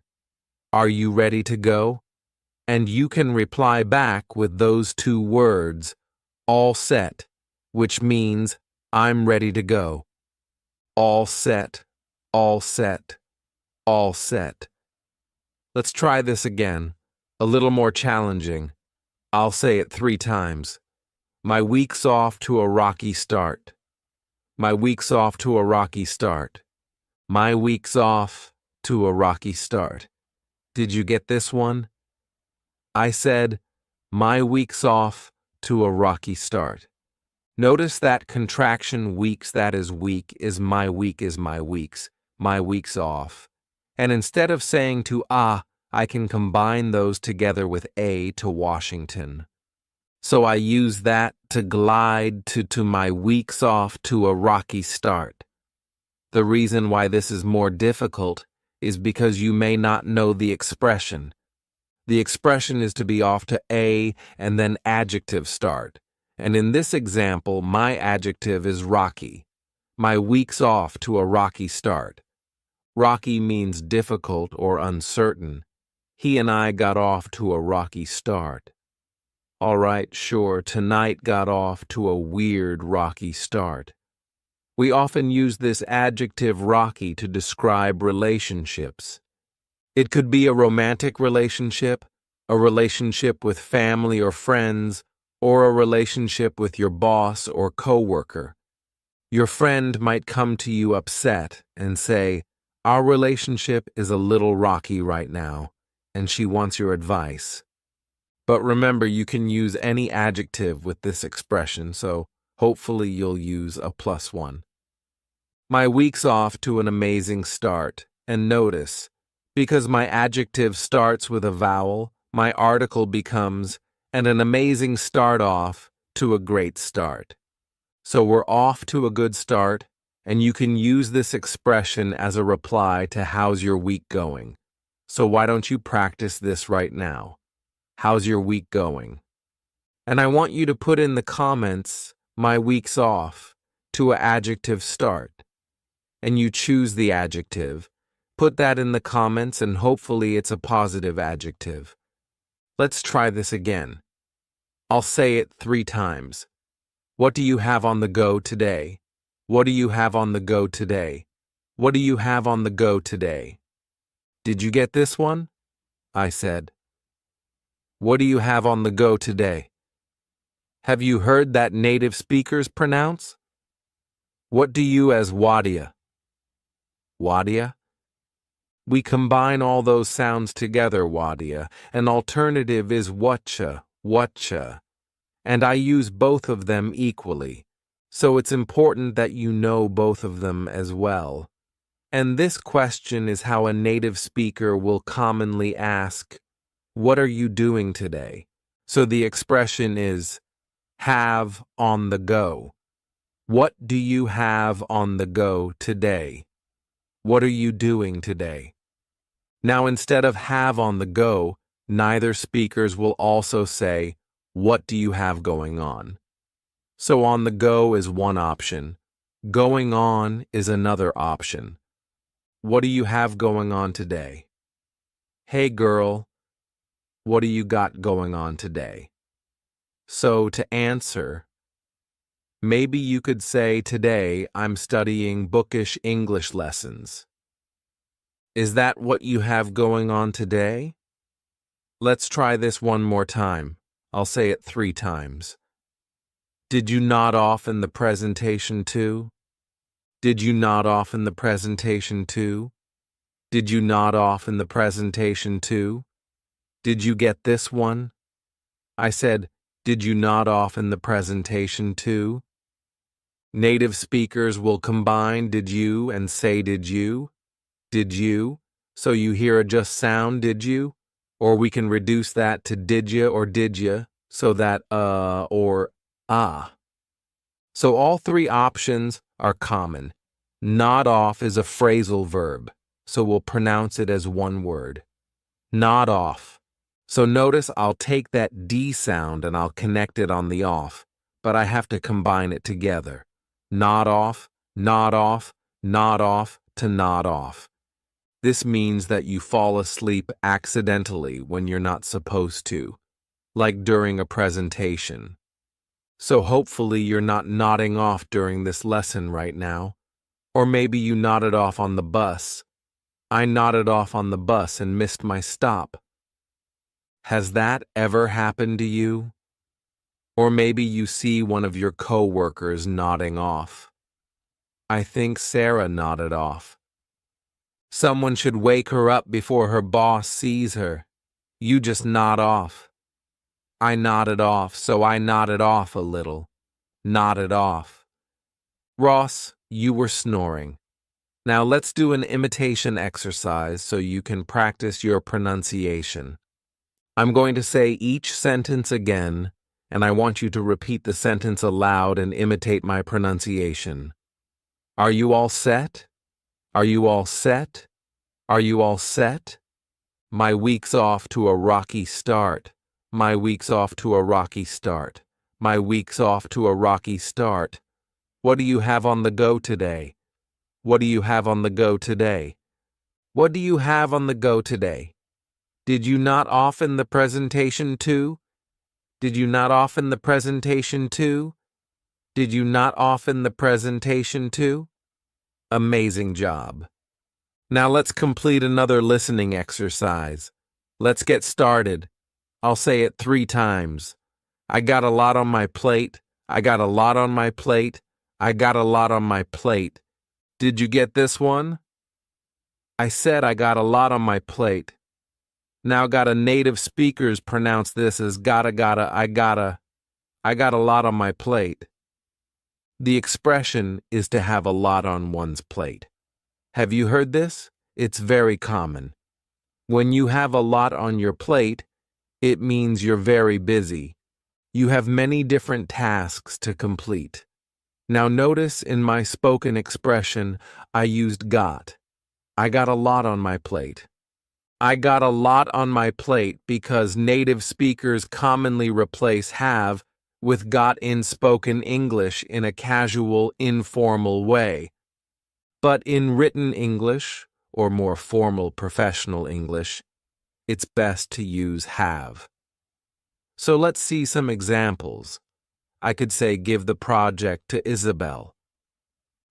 Are you ready to go? And you can reply back with those 2 words, all set, which means I'm ready to go. All set, all set, all set. Let's try this again, a little more challenging. I'll say it 3 times. My week's off to a rocky start. My week's off to a rocky start. My week's off to a rocky start. Did you get this one? I said, my week's off to a rocky start. Notice that contraction weeks, that is week, is my week's off. And instead of saying to I can combine those together with a to Washington. So I use that to glide to my week's off to a rocky start. The reason why this is more difficult is because you may not know the expression. The expression is to be off to a and then adjective start. And in this example, my adjective is rocky. My week's off to a rocky start. Rocky means difficult or uncertain. He and I got off to a rocky start. All right, sure, tonight got off to a weird rocky start. We often use this adjective rocky to describe relationships. It could be a romantic relationship, a relationship with family or friends, or a relationship with your boss or coworker. Your friend might come to you upset and say, our relationship is a little rocky right now, and she wants your advice. But remember, you can use any adjective with this expression, so hopefully you'll use a +1. My week's off to an amazing start, and notice, because my adjective starts with a vowel, my article becomes and an amazing start off to a great start. So we're off to a good start, and you can use this expression as a reply to how's your week going. So why don't you practice this right now? How's your week going? And I want you to put in the comments, my week's off, to an adjective start. And you choose the adjective. Put that in the comments and hopefully it's a positive adjective. Let's try this again. I'll say it 3 times. What do you have on the go today? What do you have on the go today? What do you have on the go today? Did you get this one? I said. What do you have on the go today? Have you heard that native speakers pronounce? What do you as Wadia? Wadia? We combine all those sounds together, Wadia. An alternative is whatcha, whatcha. And I use both of them equally. So it's important that you know both of them as well. And this question is how a native speaker will commonly ask, what are you doing today? So the expression is, have on the go. What do you have on the go today? What are you doing today? Now, instead of have on the go, neither speakers will also say, what do you have going on? So on the go is one option. Going on is another option. What do you have going on today? Hey girl, what do you got going on today? So to answer, maybe you could say today I'm studying Bookish English lessons. Is that what you have going on today? Let's try this one more time. I'll say it 3 times. Did you nod off in the presentation too? Did you nod off in the presentation too? Did you nod off in the presentation too? Did you get this one? I said, did you nod off in the presentation too? Native speakers will combine did you and say did you? Did you? So you hear a just sound did you? Or we can reduce that to did ya or did ya, so that or ah. So all 3 options are common. Nod off is a phrasal verb, so we'll pronounce it as one word. Nod off. So notice I'll take that D sound and I'll connect it on the off, but I have to combine it together. Nod off, nod off, nod off to nod off. This means that you fall asleep accidentally when you're not supposed to, like during a presentation. So hopefully you're not nodding off during this lesson right now. Or maybe you nodded off on the bus. I nodded off on the bus and missed my stop. Has that ever happened to you? Or maybe you see one of your coworkers nodding off. I think Sarah nodded off. Someone should wake her up before her boss sees her. You just nod off. I nodded off, so I nodded off a little. Nodded off. Ross, you were snoring. Now let's do an imitation exercise so you can practice your pronunciation. I'm going to say each sentence again, and I want you to repeat the sentence aloud and imitate my pronunciation. Are you all set? Are you all set? Are you all set? My week's off to a rocky start. My week's off to a rocky start. My week's off to a rocky start. What do you have on the go today? What do you have on the go today? What do you have on the go today? Did you not off in the presentation too? Did you not off in the presentation too? Did you not off in the presentation too? Amazing job. Now let's complete another listening exercise. Let's get started. I'll say it 3 times. I got a lot on my plate. I got a lot on my plate. I got a lot on my plate. Did you get this one? I said I got a lot on my plate. Now gotta native speakers pronounce this as I got a lot on my plate. The expression is to have a lot on one's plate. Have you heard this? It's very common. When you have a lot on your plate, it means you're very busy. You have many different tasks to complete. Now notice in my spoken expression, I used got. I got a lot on my plate. I got a lot on my plate because native speakers commonly replace have with got in spoken English in a casual, informal way. But in written English, or more formal professional English, it's best to use have. So let's see some examples. I could say give the project to Isabel.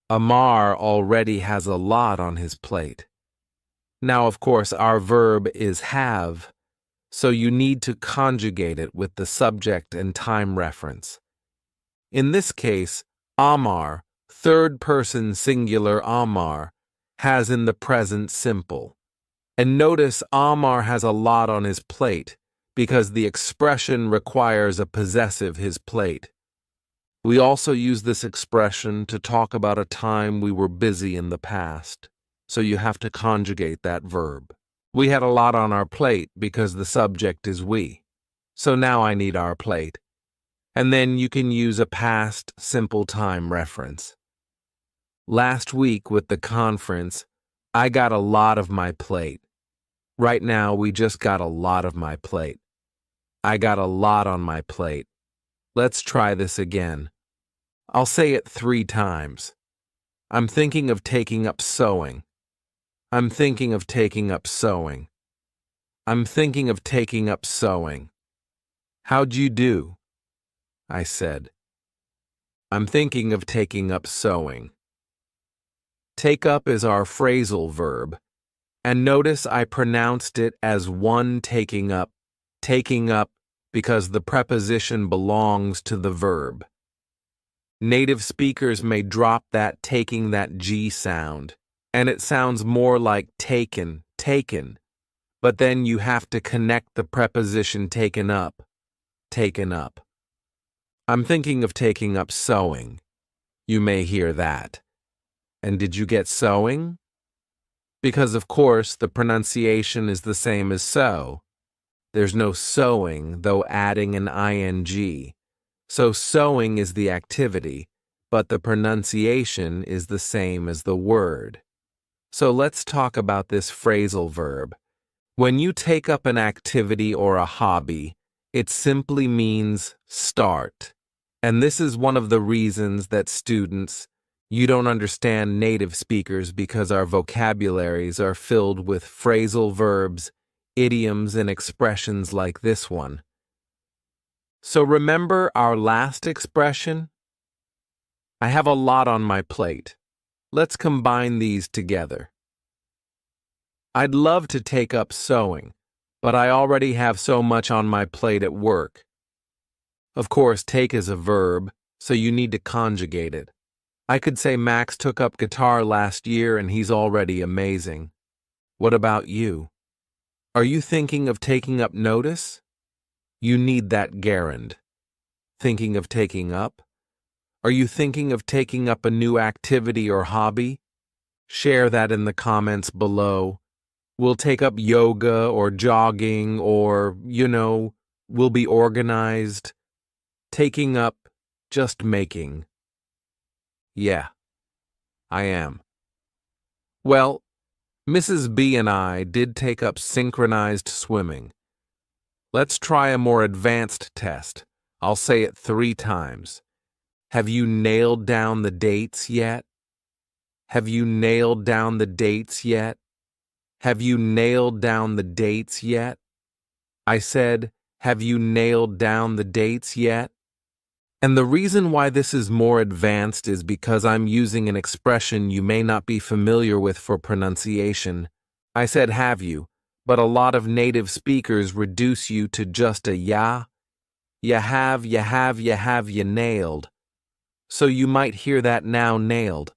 Amar already has a lot on his plate. Now, of course, our verb is have, so you need to conjugate it with the subject and time reference. In this case, Amar, third person singular Amar, has in the present simple. And notice Amar has a lot on his plate because the expression requires a possessive his plate. We also use this expression to talk about a time we were busy in the past, so you have to conjugate that verb. We had a lot on our plate because the subject is we. So now I need our plate. And then you can use a past simple time reference. Last week with the conference, I got a lot of my plate. Right now, we just got a lot of my plate. I got a lot on my plate. Let's try this again. I'll say it 3 times. I'm thinking of taking up sewing. I'm thinking of taking up sewing. I'm thinking of taking up sewing. How'd you do? I said. I'm thinking of taking up sewing. Take up is our phrasal verb, and notice I pronounced it as one taking up because the preposition belongs to the verb. Native speakers may drop that taking that G sound, and it sounds more like taken, but then you have to connect the preposition taken up. I'm thinking of taking up sewing. You may hear that. And did you get sewing? Because of course the pronunciation is the same as sew. There's no sewing, though adding an ing. So sewing is the activity, but the pronunciation is the same as the word. So let's talk about this phrasal verb. When you take up an activity or a hobby, it simply means start. And this is one of the reasons that you don't understand native speakers because our vocabularies are filled with phrasal verbs, idioms, and expressions like this one. So remember our last expression? I have a lot on my plate. Let's combine these together. I'd love to take up sewing, but I already have so much on my plate at work. Of course, take is a verb, so you need to conjugate it. I could say Max took up guitar last year and he's already amazing. What about you? Are you thinking of taking up notice? You need that gerund. Thinking of taking up? Are you thinking of taking up a new activity or hobby? Share that in the comments below. We'll take up yoga or jogging or, we'll be organized. Taking up, just making. Yeah, I am. Well, Mrs. B and I did take up synchronized swimming. Let's try a more advanced test. I'll say it 3 times. Have you nailed down the dates yet? Have you nailed down the dates yet? Have you nailed down the dates yet? I said, have you nailed down the dates yet? And the reason why this is more advanced is because I'm using an expression you may not be familiar with for pronunciation. I said have you, but a lot of native speakers reduce you to just a ya. You have, you nailed. So you might hear that now nailed.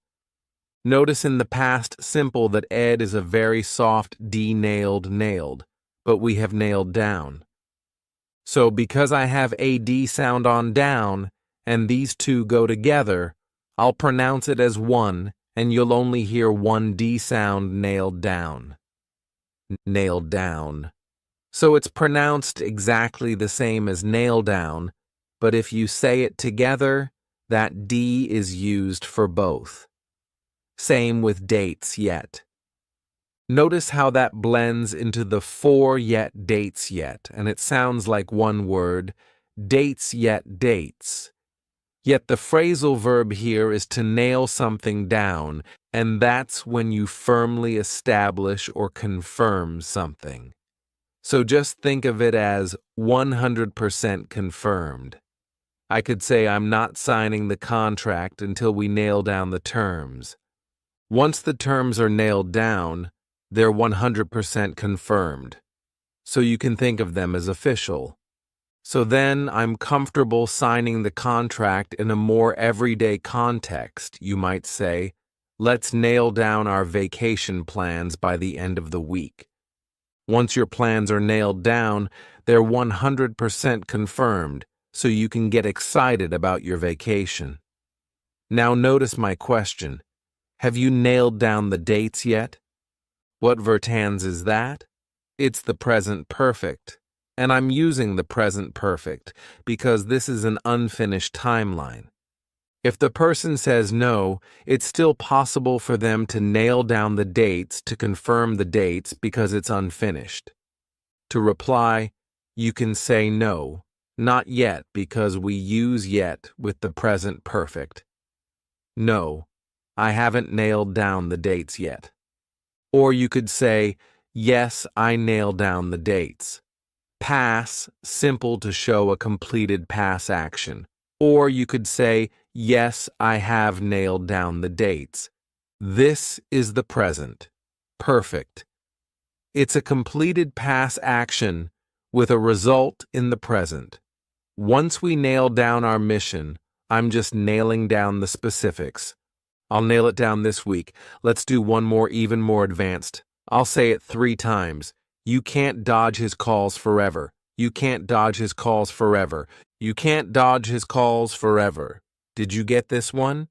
Notice in the past simple that ed is a very soft nailed, but we have nailed down. So because I have a D sound on down, and these two go together, I'll pronounce it as one, and you'll only hear one D sound nailed down. Nailed down. So it's pronounced exactly the same as nail down, but if you say it together, that D is used for both. Same with dates yet. Notice how that blends into the for yet dates yet, and it sounds like one word, dates yet dates. Yet the phrasal verb here is to nail something down, and that's when you firmly establish or confirm something. So just think of it as 100% confirmed. I could say I'm not signing the contract until we nail down the terms. Once the terms are nailed down, they're 100% confirmed. So you can think of them as official. So then I'm comfortable signing the contract in a more everyday context. You might say, let's nail down our vacation plans by the end of the week. Once your plans are nailed down, they're 100% confirmed, so you can get excited about your vacation. Now notice my question. Have you nailed down the dates yet? What vertense is that? It's the present perfect. And I'm using the present perfect because this is an unfinished timeline. If the person says no, it's still possible for them to nail down the dates to confirm the dates because it's unfinished. To reply, you can say no, not yet, because we use yet with the present perfect. No, I haven't nailed down the dates yet. Or you could say, yes, I nailed down the dates. Pass, simple to show a completed past action. Or you could say, yes, I have nailed down the dates. This is the present. Perfect. It's a completed past action with a result in the present. Once we nail down our mission, I'm just nailing down the specifics. I'll nail it down this week. Let's do one more, even more advanced. I'll say it 3 times. You can't dodge his calls forever. You can't dodge his calls forever. You can't dodge his calls forever. Did you get this one?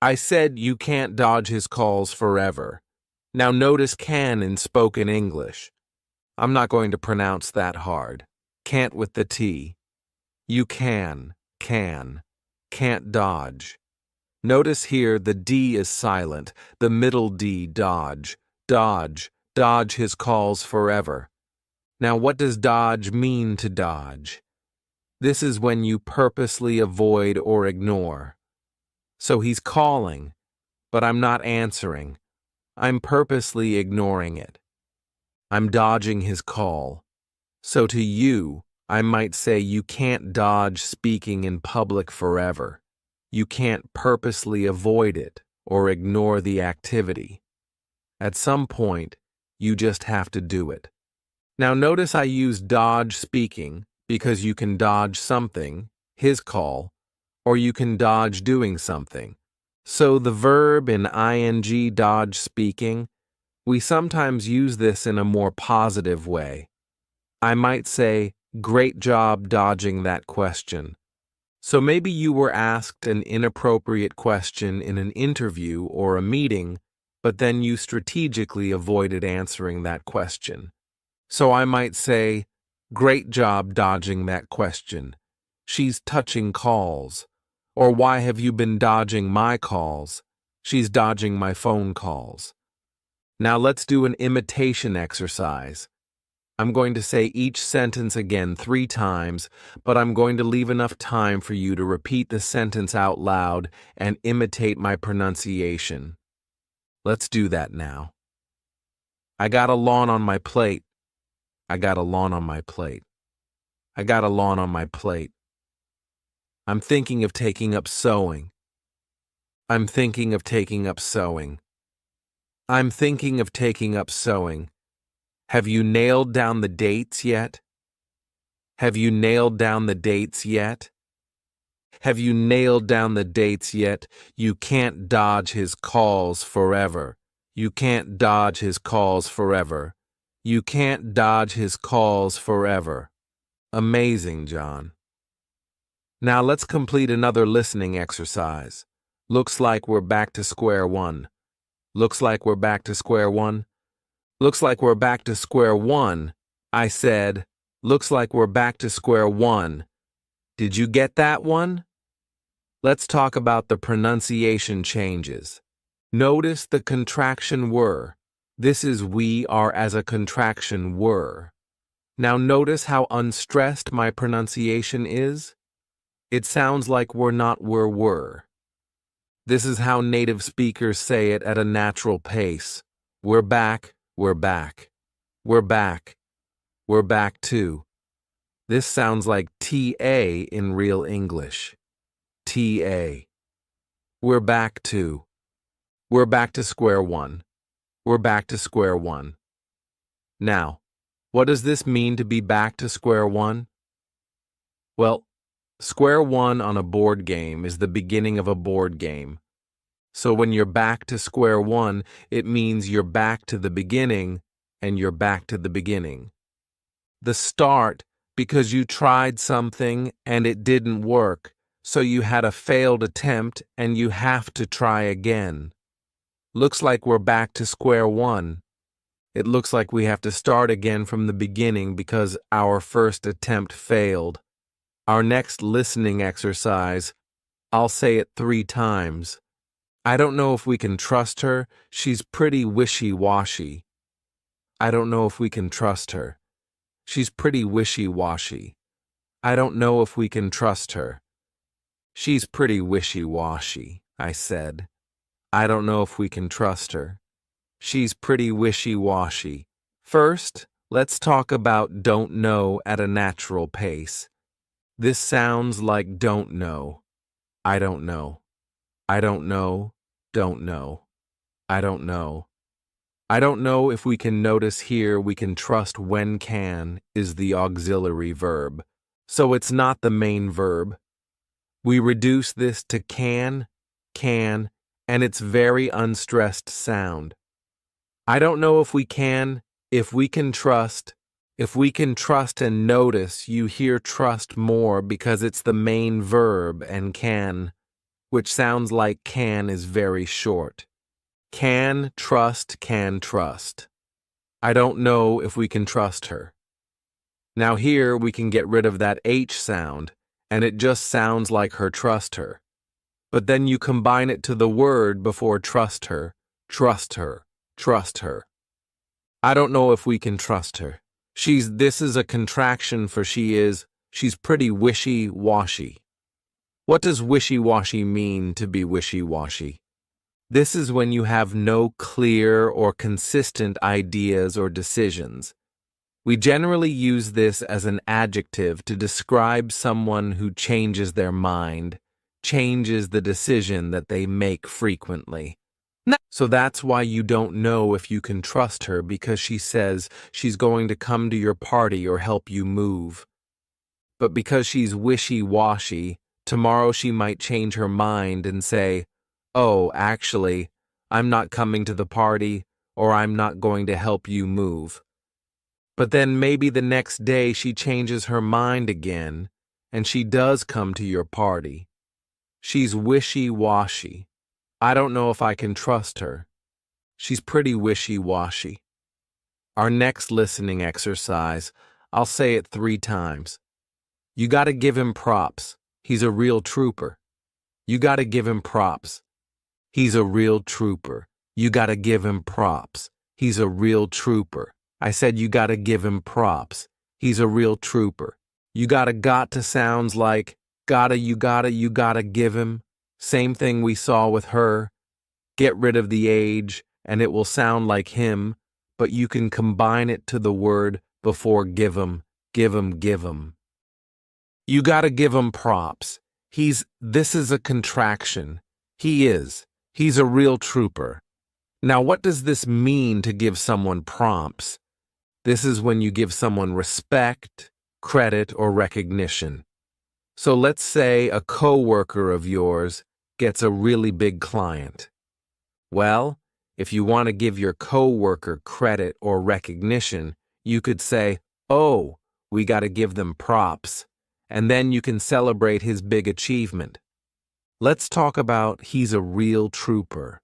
I said you can't dodge his calls forever. Now notice can in spoken English. I'm not going to pronounce that hard. Can't with the T. You can, can't dodge. Notice here the D is silent, the middle D, dodge, dodge his calls forever. Now what does dodge mean to dodge? This is when you purposely avoid or ignore. So he's calling, but I'm not answering. I'm purposely ignoring it. I'm dodging his call. So to you, I might say you can't dodge speaking in public forever. You can't purposely avoid it or ignore the activity. At some point, you just have to do it. Now notice I use dodge speaking because you can dodge something, his call, or you can dodge doing something. So the verb in ing dodge speaking, we sometimes use this in a more positive way. I might say, great job dodging that question. So maybe you were asked an inappropriate question in an interview or a meeting, but then you strategically avoided answering that question. So I might say, great job dodging that question. She's touching calls. Or why have you been dodging my calls? She's dodging my phone calls. Now let's do an imitation exercise. I'm going to say each sentence again 3 times, but I'm going to leave enough time for you to repeat the sentence out loud and imitate my pronunciation. Let's do that now. I got a lawn on my plate. I got a lawn on my plate. I got a lawn on my plate. I'm thinking of taking up sewing. I'm thinking of taking up sewing. I'm thinking of taking up sewing. Have you nailed down the dates yet? Have you nailed down the dates yet? Have you nailed down the dates yet? You can't dodge his calls forever. You can't dodge his calls forever. You can't dodge his calls forever. Amazing, John. Now let's complete another listening exercise. Looks like we're back to square one. Looks like we're back to square one. Looks like we're back to square one. I said, looks like we're back to square one. Did you get that one? Let's talk about the pronunciation changes. Notice the contraction were. This is we are as a contraction were. Now notice how unstressed my pronunciation is? It sounds like we're not were. This is how native speakers say it at a natural pace. We're back, we're back. We're back. We're back too. This sounds like TA in real English. TA. We're back to. We're back to square one. We're back to square one. Now, what does this mean to be back to square one? Well, square one on a board game is the beginning of a board game. So when you're back to square one, it means you're back to the beginning and you're back to the beginning. The start, because you tried something and it didn't work, so you had a failed attempt and you have to try again. Looks like we're back to square one. It looks like we have to start again from the beginning because our first attempt failed. Our next listening exercise, I'll say it 3 times. I don't know if we can trust her. She's pretty wishy-washy. I don't know if we can trust her. She's pretty wishy-washy. I don't know if we can trust her. She's pretty wishy-washy, I said. I don't know if we can trust her. She's pretty wishy-washy. First, let's talk about don't know at a natural pace. This sounds like don't know. I don't know. I don't know. Don't know. I don't know. I don't know if we can notice here we can trust when can is the auxiliary verb. So it's not the main verb. We reduce this to can, and it's very unstressed sound. I don't know if we can trust. If we can trust and notice, you hear trust more because it's the main verb and can, which sounds like can is very short. Can trust. I don't know if we can trust her. Now here we can get rid of that H sound, and it just sounds like her trust her. But then you combine it to the word before trust her, trust her, trust her. I don't know if we can trust her. This is a contraction for she's pretty wishy-washy. What does wishy-washy mean to be wishy-washy? This is when you have no clear or consistent ideas or decisions. We generally use this as an adjective to describe someone who changes their mind, changes the decision that they make frequently. So that's why you don't know if you can trust her because she says she's going to come to your party or help you move. But because she's wishy-washy, tomorrow she might change her mind and say, "Oh, actually, I'm not coming to the party, or I'm not going to help you move." But then maybe the next day she changes her mind again, and she does come to your party. She's wishy-washy. I don't know if I can trust her. She's pretty wishy-washy. Our next listening exercise, I'll say it 3 times. You gotta give him props. He's a real trooper. You gotta give him props. He's a real trooper. You gotta give him props. He's a real trooper. I said you gotta give him props. He's a real trooper. You got to sounds like you gotta give him. Same thing we saw with her. Get rid of the age and it will sound like him, but you can combine it to the word before give him. You gotta give him props. This is a contraction. He's a real trooper. Now, what does this mean to give someone props? This is when you give someone respect, credit, or recognition. So let's say a coworker of yours gets a really big client. Well, if you want to give your coworker credit or recognition, you could say, "Oh, we got to give them props." And then you can celebrate his big achievement. Let's talk about he's a real trooper.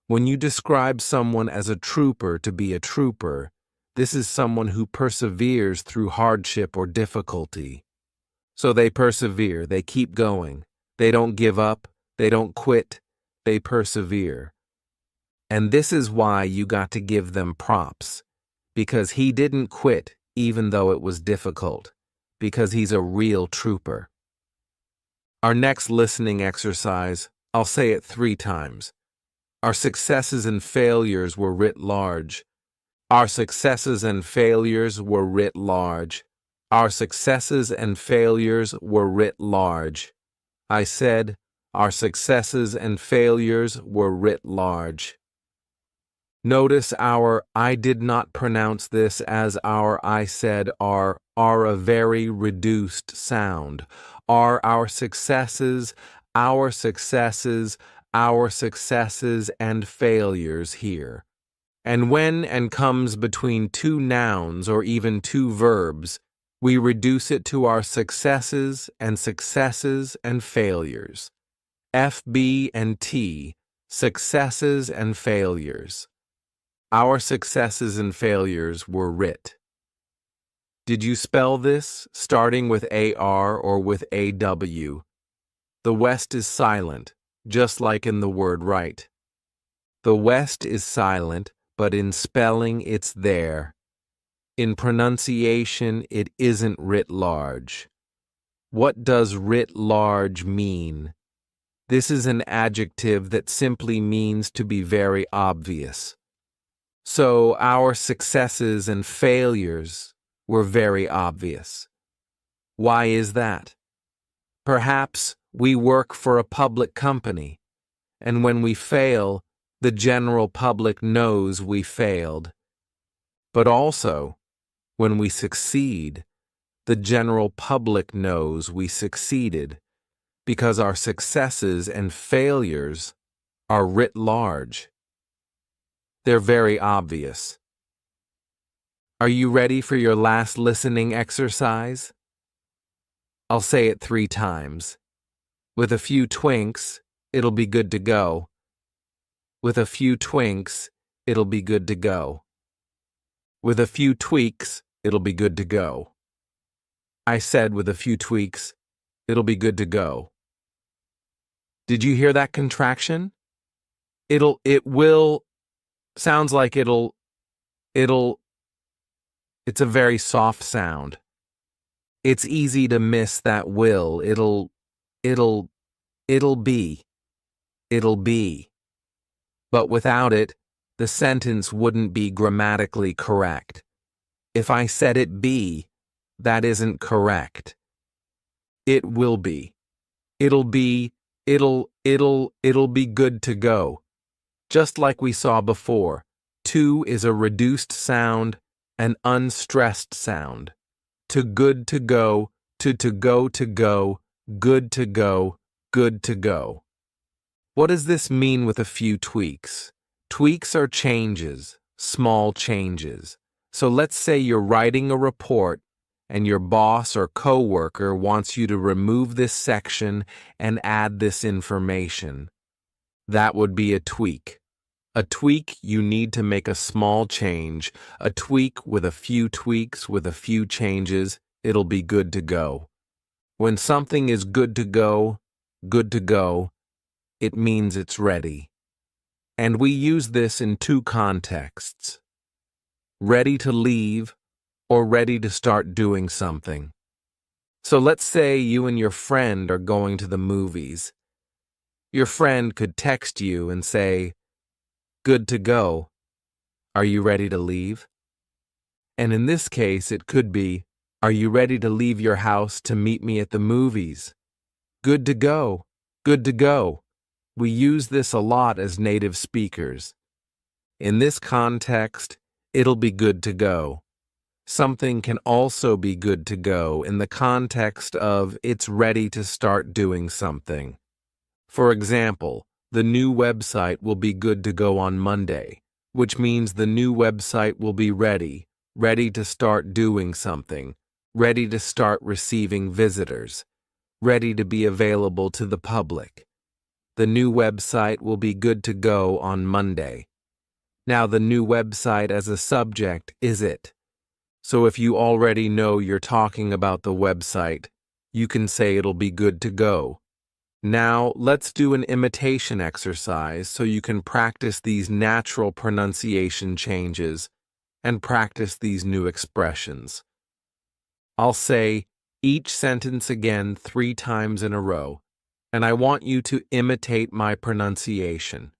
When you describe someone as a trooper to be a trooper, this is someone who perseveres through hardship or difficulty. So they persevere, they keep going. They don't give up, they don't quit, they persevere. And this is why you got to give them props. Because he didn't quit even though it was difficult. Because he's a real trooper. Our next listening exercise, I'll say it 3 times. Our successes and failures were writ large. Our successes and failures were writ large. Our successes and failures were writ large. I said, our successes and failures were writ large. Notice our I did not pronounce this as our I said are a very reduced sound. Are our successes and failures here. And when and comes between 2 nouns or even 2 verbs, we reduce it to our successes and failures. FB and T, successes and failures. Our successes and failures were writ. Did you spell this, starting with AR or with AW? The West is silent, just like in the word right. The West is silent, but in spelling it's there. In pronunciation, it isn't writ large. What does writ large mean? This is an adjective that simply means to be very obvious. So our successes and failures were very obvious. Why is that? Perhaps we work for a public company, and when we fail, the general public knows we failed. But also, when we succeed, the general public knows we succeeded, because our successes and failures are writ large. They're very obvious. Are you ready for your last listening exercise? I'll say it 3 times. With a few twinks, it'll be good to go. With a few twinks, it'll be good to go. With a few tweaks, it'll be good to go. I said with a few tweaks, it'll be good to go. Did you hear that contraction? It will, sounds like it's a very soft sound. It's easy to miss that will. It'll be. But without it, the sentence wouldn't be grammatically correct. If I said it be, that isn't correct. It will be. It'll be good to go. Just like we saw before, to is a reduced sound, an unstressed sound. To good to go, to go to go, good to go, good to go. What does this mean with a few tweaks? Tweaks are changes, small changes. So let's say you're writing a report and your boss or coworker wants you to remove this section and add this information. That would be a tweak. A tweak, you need to make a small change. A tweak with a few tweaks, with a few changes, it'll be good to go. When something is good to go, it means it's ready. And we use this in 2 contexts. Ready to leave or ready to start doing something. So let's say you and your friend are going to the movies. Your friend could text you and say, "Good to go. Are you ready to leave?" And in this case, it could be, "Are you ready to leave your house to meet me at the movies?" Good to go. Good to go. We use this a lot as native speakers. In this context, it'll be good to go. Something can also be good to go in the context of it's ready to start doing something. For example, the new website will be good to go on Monday, which means the new website will be ready to start doing something, ready to start receiving visitors, ready to be available to the public. The new website will be good to go on Monday. Now the new website as a subject is it. So if you already know you're talking about the website, you can say it'll be good to go. Now, let's do an imitation exercise so you can practice these natural pronunciation changes and practice these new expressions. I'll say each sentence again 3 times in a row, and I want you to imitate my pronunciation.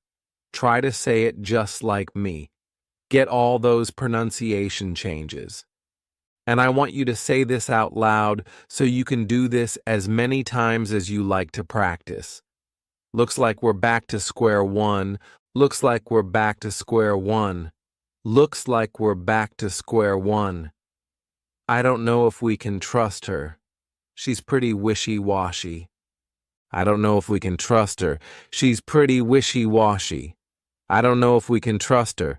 Try to say it just like me. Get all those pronunciation changes. And I want you to say this out loud so you can do this as many times as you like to practice. Looks like we're back to square one. Looks like we're back to square one. Looks like we're back to square one. I don't know if we can trust her. She's pretty wishy-washy. I don't know if we can trust her. She's pretty wishy-washy. I don't know if we can trust her.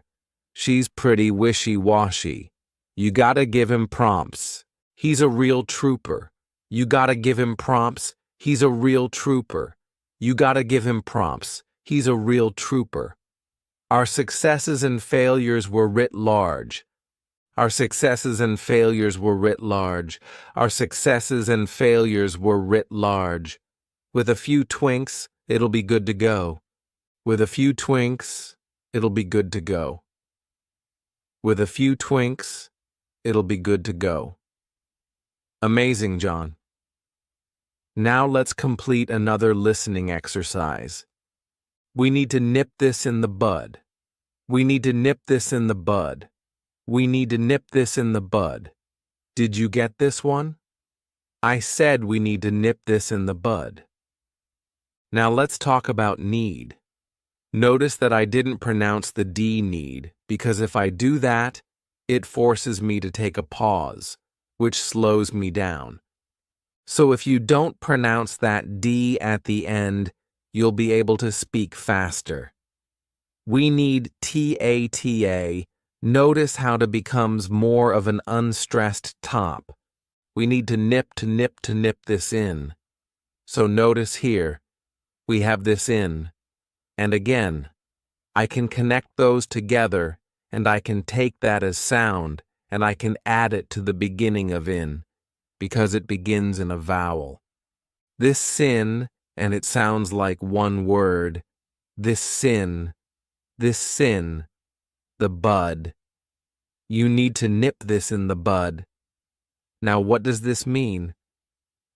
She's pretty wishy-washy. You gotta give him prompts. He's a real trooper. You gotta give him prompts. He's a real trooper. You gotta give him prompts. He's a real trooper. Our successes and failures were writ large. Our successes and failures were writ large. Our successes and failures were writ large. With a few twinks, it'll be good to go. With a few twinks, it'll be good to go. With a few twinks, it'll be good to go. Amazing, John. Now let's complete another listening exercise. We need to nip this in the bud. We need to nip this in the bud. We need to nip this in the bud. Did you get this one? I said we need to nip this in the bud. Now let's talk about need. Notice that I didn't pronounce the D need, because if I do that, it forces me to take a pause, which slows me down. So if you don't pronounce that D at the end, you'll be able to speak faster. We need TATA. Notice how it becomes more of an unstressed top. We need to nip this in. So notice here, we have this in. And again, I can connect those together, and I can take that as sound, and I can add it to the beginning of in, because it begins in a vowel. This sin, and it sounds like one word. This sin, the bud. You need to nip this in the bud. Now what does this mean?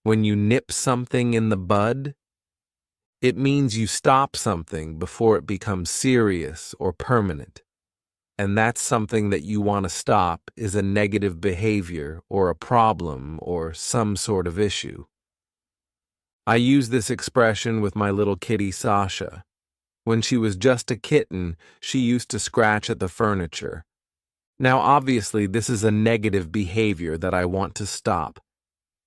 When you nip something in the bud, it means you stop something before it becomes serious or permanent. And that's something that you want to stop is a negative behavior or a problem or some sort of issue. I use this expression with my little kitty Sasha. When she was just a kitten, she used to scratch at the furniture. Now obviously this is a negative behavior that I want to stop.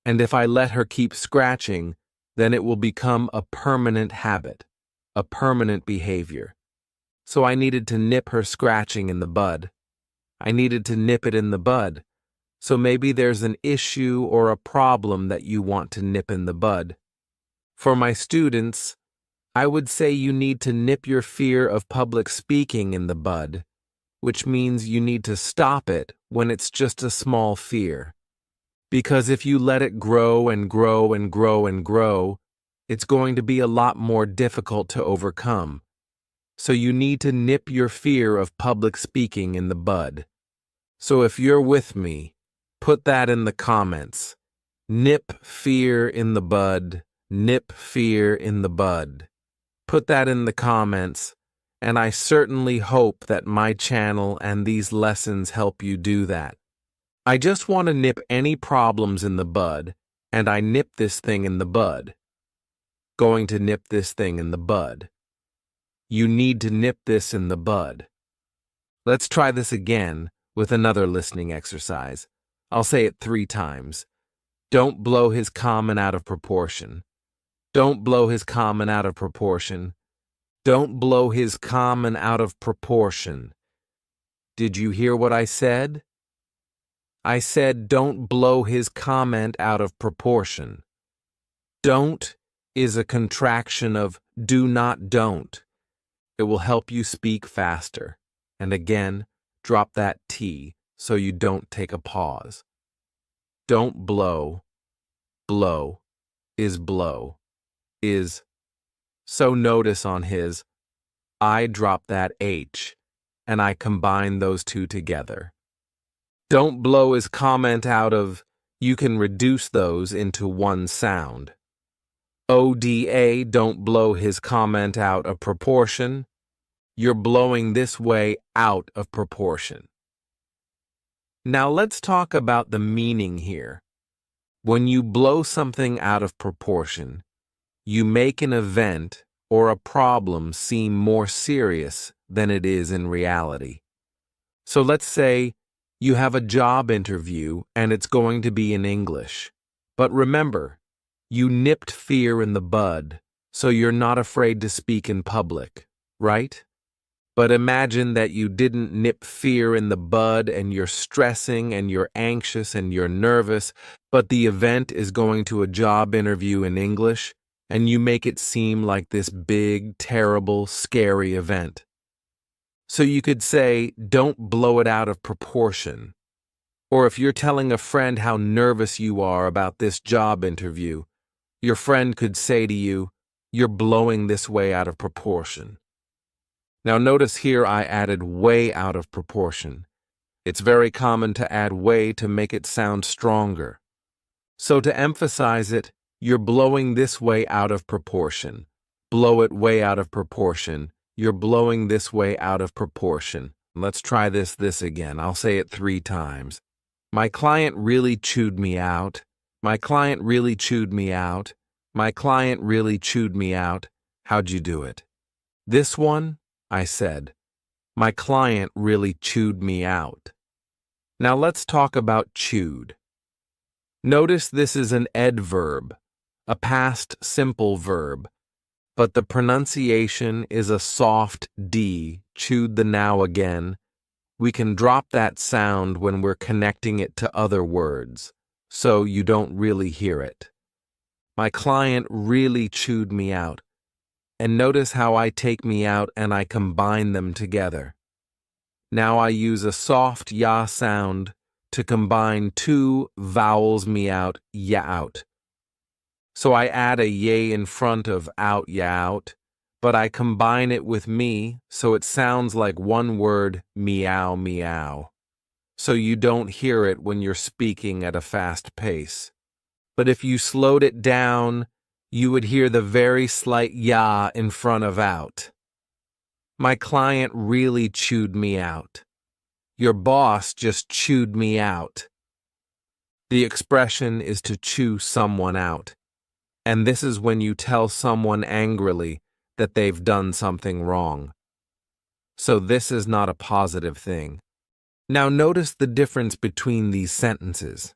And if I let her keep scratching, then it will become a permanent habit, a permanent behavior. So I needed to nip her scratching in the bud. I needed to nip it in the bud. So maybe there's an issue or a problem that you want to nip in the bud. For my students, I would say you need to nip your fear of public speaking in the bud, which means you need to stop it when it's just a small fear. Because if you let it grow and grow and grow and grow, it's going to be a lot more difficult to overcome. So you need to nip your fear of public speaking in the bud. So if you're with me, put that in the comments. Nip fear in the bud. Nip fear in the bud. Put that in the comments, and I certainly hope that my channel and these lessons help you do that. I just want to nip any problems in the bud, and I nip this thing in the bud. Going to nip this thing in the bud. You need to nip this in the bud. Let's try this again with another listening exercise. I'll say it 3 times. Don't blow his comment out of proportion. Don't blow his comment out of proportion. Don't blow his comment out of proportion. Did you hear what I said? I said don't blow his comment out of proportion. Don't is a contraction of do not don't. It will help you speak faster. And again, drop that T so you don't take a pause. Don't blow. Blow is blow. Is So notice on his, I drop that H, and I combine those two together. Don't blow his comment out of, you can reduce those into one sound. ODA, don't blow his comment out of proportion. You're blowing this way out of proportion. Now let's talk about the meaning here. When you blow something out of proportion, you make an event or a problem seem more serious than it is in reality. So let's say you have a job interview and it's going to be in English. But remember, you nipped fear in the bud, so you're not afraid to speak in public, right? But imagine that you didn't nip fear in the bud and you're stressing and you're anxious and you're nervous, but the event is going to a job interview in English, and you make it seem like this big, terrible, scary event. So you could say, don't blow it out of proportion. Or if you're telling a friend how nervous you are about this job interview, your friend could say to you, you're blowing this way out of proportion. Now notice here I added way out of proportion. It's very common to add way to make it sound stronger. So to emphasize it, you're blowing this way out of proportion. Blow it way out of proportion. You're blowing this way out of proportion. Let's try this again. I'll say it 3 times. My client really chewed me out. My client really chewed me out. My client really chewed me out. How'd you do it? This one, I said, my client really chewed me out. Now let's talk about chewed. Notice this is an adverb, a past simple verb, but the pronunciation is a soft D, chewed the now again. We can drop that sound when we're connecting it to other words, so you don't really hear it. My client really chewed me out. And notice how I take me out and I combine them together. Now I use a soft ya sound to combine 2 vowels me out, ya out. So I add a yay in front of out, ya out, but I combine it with me so it sounds like one word, meow, meow. So you don't hear it when you're speaking at a fast pace. But if you slowed it down, you would hear the very slight ya in front of out. My client really chewed me out. Your boss just chewed me out. The expression is to chew someone out. And this is when you tell someone angrily that they've done something wrong. So this is not a positive thing. Now notice the difference between these sentences.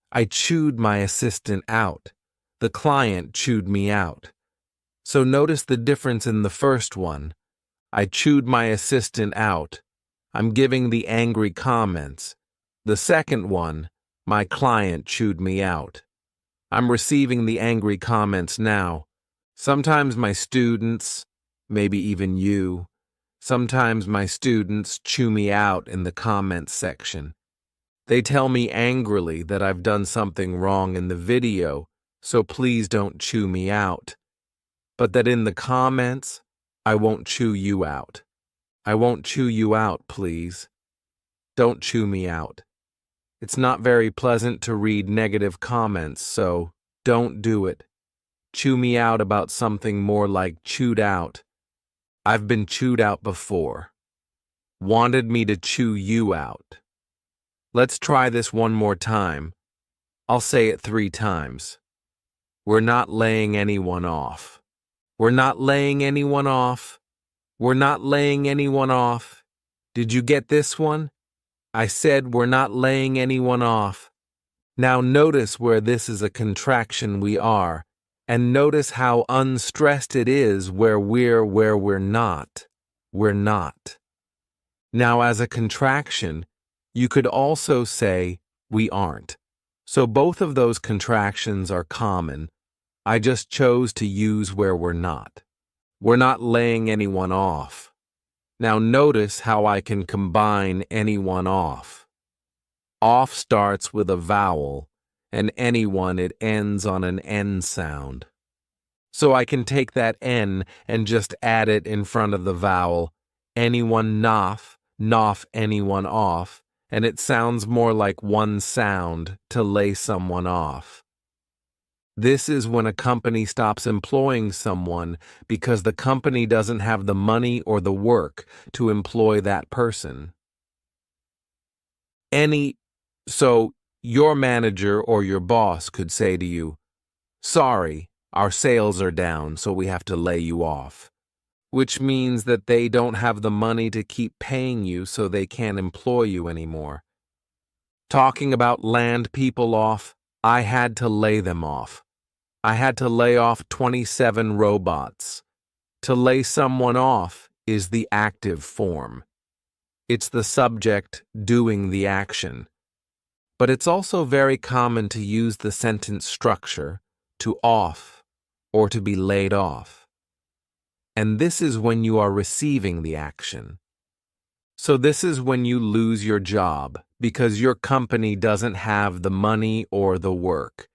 I chewed my assistant out. The client chewed me out. So notice the difference in the first one. I chewed my assistant out. I'm giving the angry comments. The second one, my client chewed me out. I'm receiving the angry comments now. Sometimes my students, maybe even you, sometimes my students chew me out in the comments section. They tell me angrily that I've done something wrong in the video, so please don't chew me out. But that in the comments, I won't chew you out. I won't chew you out, please. Don't chew me out. It's not very pleasant to read negative comments, so don't do it. Chew me out about something more like chewed out. I've been chewed out before. Wanted me to chew you out. Let's try this one more time. I'll say it 3 times. We're not laying anyone off. We're not laying anyone off. We're not laying anyone off. Did you get this one? I said we're not laying anyone off. Now notice where this is a contraction we are, and notice how unstressed it is where we're not. We're not. Now as a contraction, you could also say we aren't. So both of those contractions are common. I just chose to use where we're not. We're not laying anyone off. Now notice how I can combine anyone off. Off starts with a vowel, and anyone it ends on an N sound. So I can take that N and just add it in front of the vowel. Anyone noff anyone off, and it sounds more like one sound, to lay someone off. This is when a company stops employing someone because the company doesn't have the money or the work to employ that person. So your manager or your boss could say to you, "Sorry, our sales are down, so we have to lay you off," which means that they don't have the money to keep paying you, so they can't employ you anymore. Talking about land people off, I had to lay them off. I had to lay off 27 robots. To lay someone off is the active form. It's the subject doing the action. But it's also very common to use the sentence structure to off or to be laid off. And this is when you are receiving the action. So this is when you lose your job because your company doesn't have the money or the work.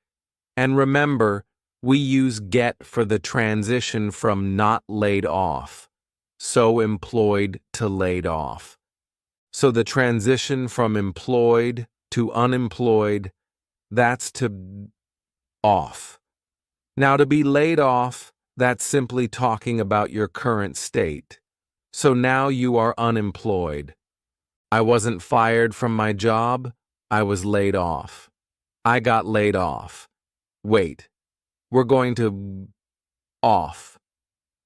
And remember, we use get for the transition from not laid off, so employed to laid off. So the transition from employed to unemployed, that's to off. Now, to be laid off, that's simply talking about your current state. So now you are unemployed. I wasn't fired from my job, I was laid off. I got laid off. Wait, we're going to off.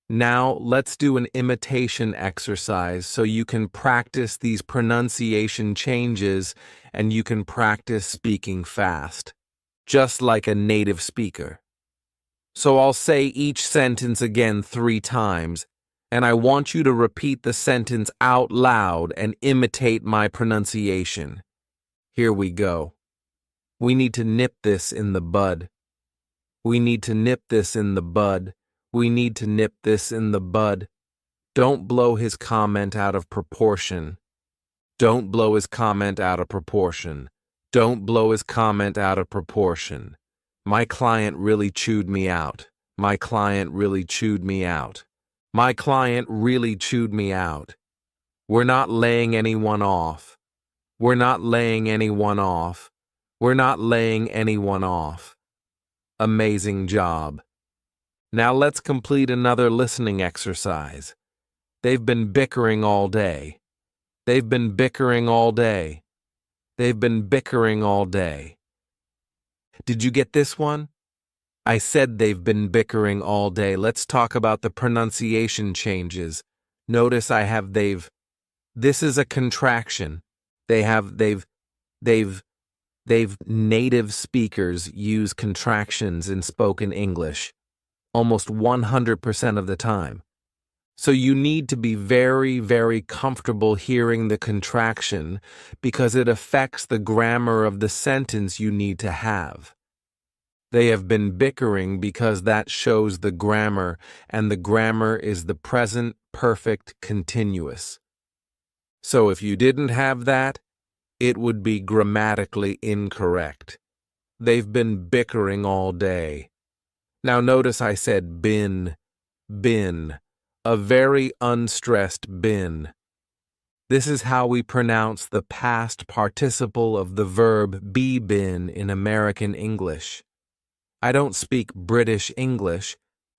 Now let's do an imitation exercise so you can practice these pronunciation changes and you can practice speaking fast, just like a native speaker. So I'll say each sentence again 3 times, and I want you to repeat the sentence out loud and imitate my pronunciation. Here we go. We need to nip this in the bud. We need to nip this in the bud. We need to nip this in the bud. Don't blow his comment out of proportion. Don't blow his comment out of proportion. Don't blow his comment out of proportion. My client really chewed me out. My client really chewed me out. My client really chewed me out. We're not laying anyone off. We're not laying anyone off. We're not laying anyone off. Amazing job. Now let's complete another listening exercise. They've been bickering all day. They've been bickering all day. They've been bickering all day. Did you get this one? I said they've been bickering all day. Let's talk about the pronunciation changes. Notice I have they've. This is a contraction. They've. Native speakers use contractions in spoken English almost 100% of the time. So you need to be very, very comfortable hearing the contraction because it affects the grammar of the sentence you need to have. They have been bickering because that shows the grammar, and the grammar is the present perfect continuous. So if you didn't have that, it would be grammatically incorrect. They've been bickering all day. Now notice I said been, a very unstressed been. This is how we pronounce the past participle of the verb be been in American English. I don't speak British English,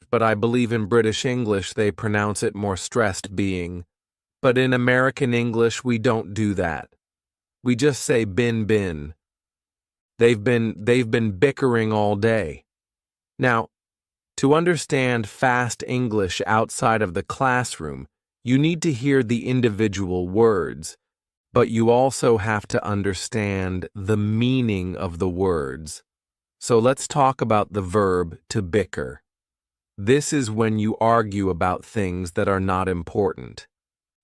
but I believe in British English they pronounce it more stressed being. But in American English we don't do that. We just say been. They've been bickering all day. Now, to understand fast English outside of the classroom, you need to hear the individual words, but you also have to understand the meaning of the words. So let's talk about the verb to bicker. This is when you argue about things that are not important.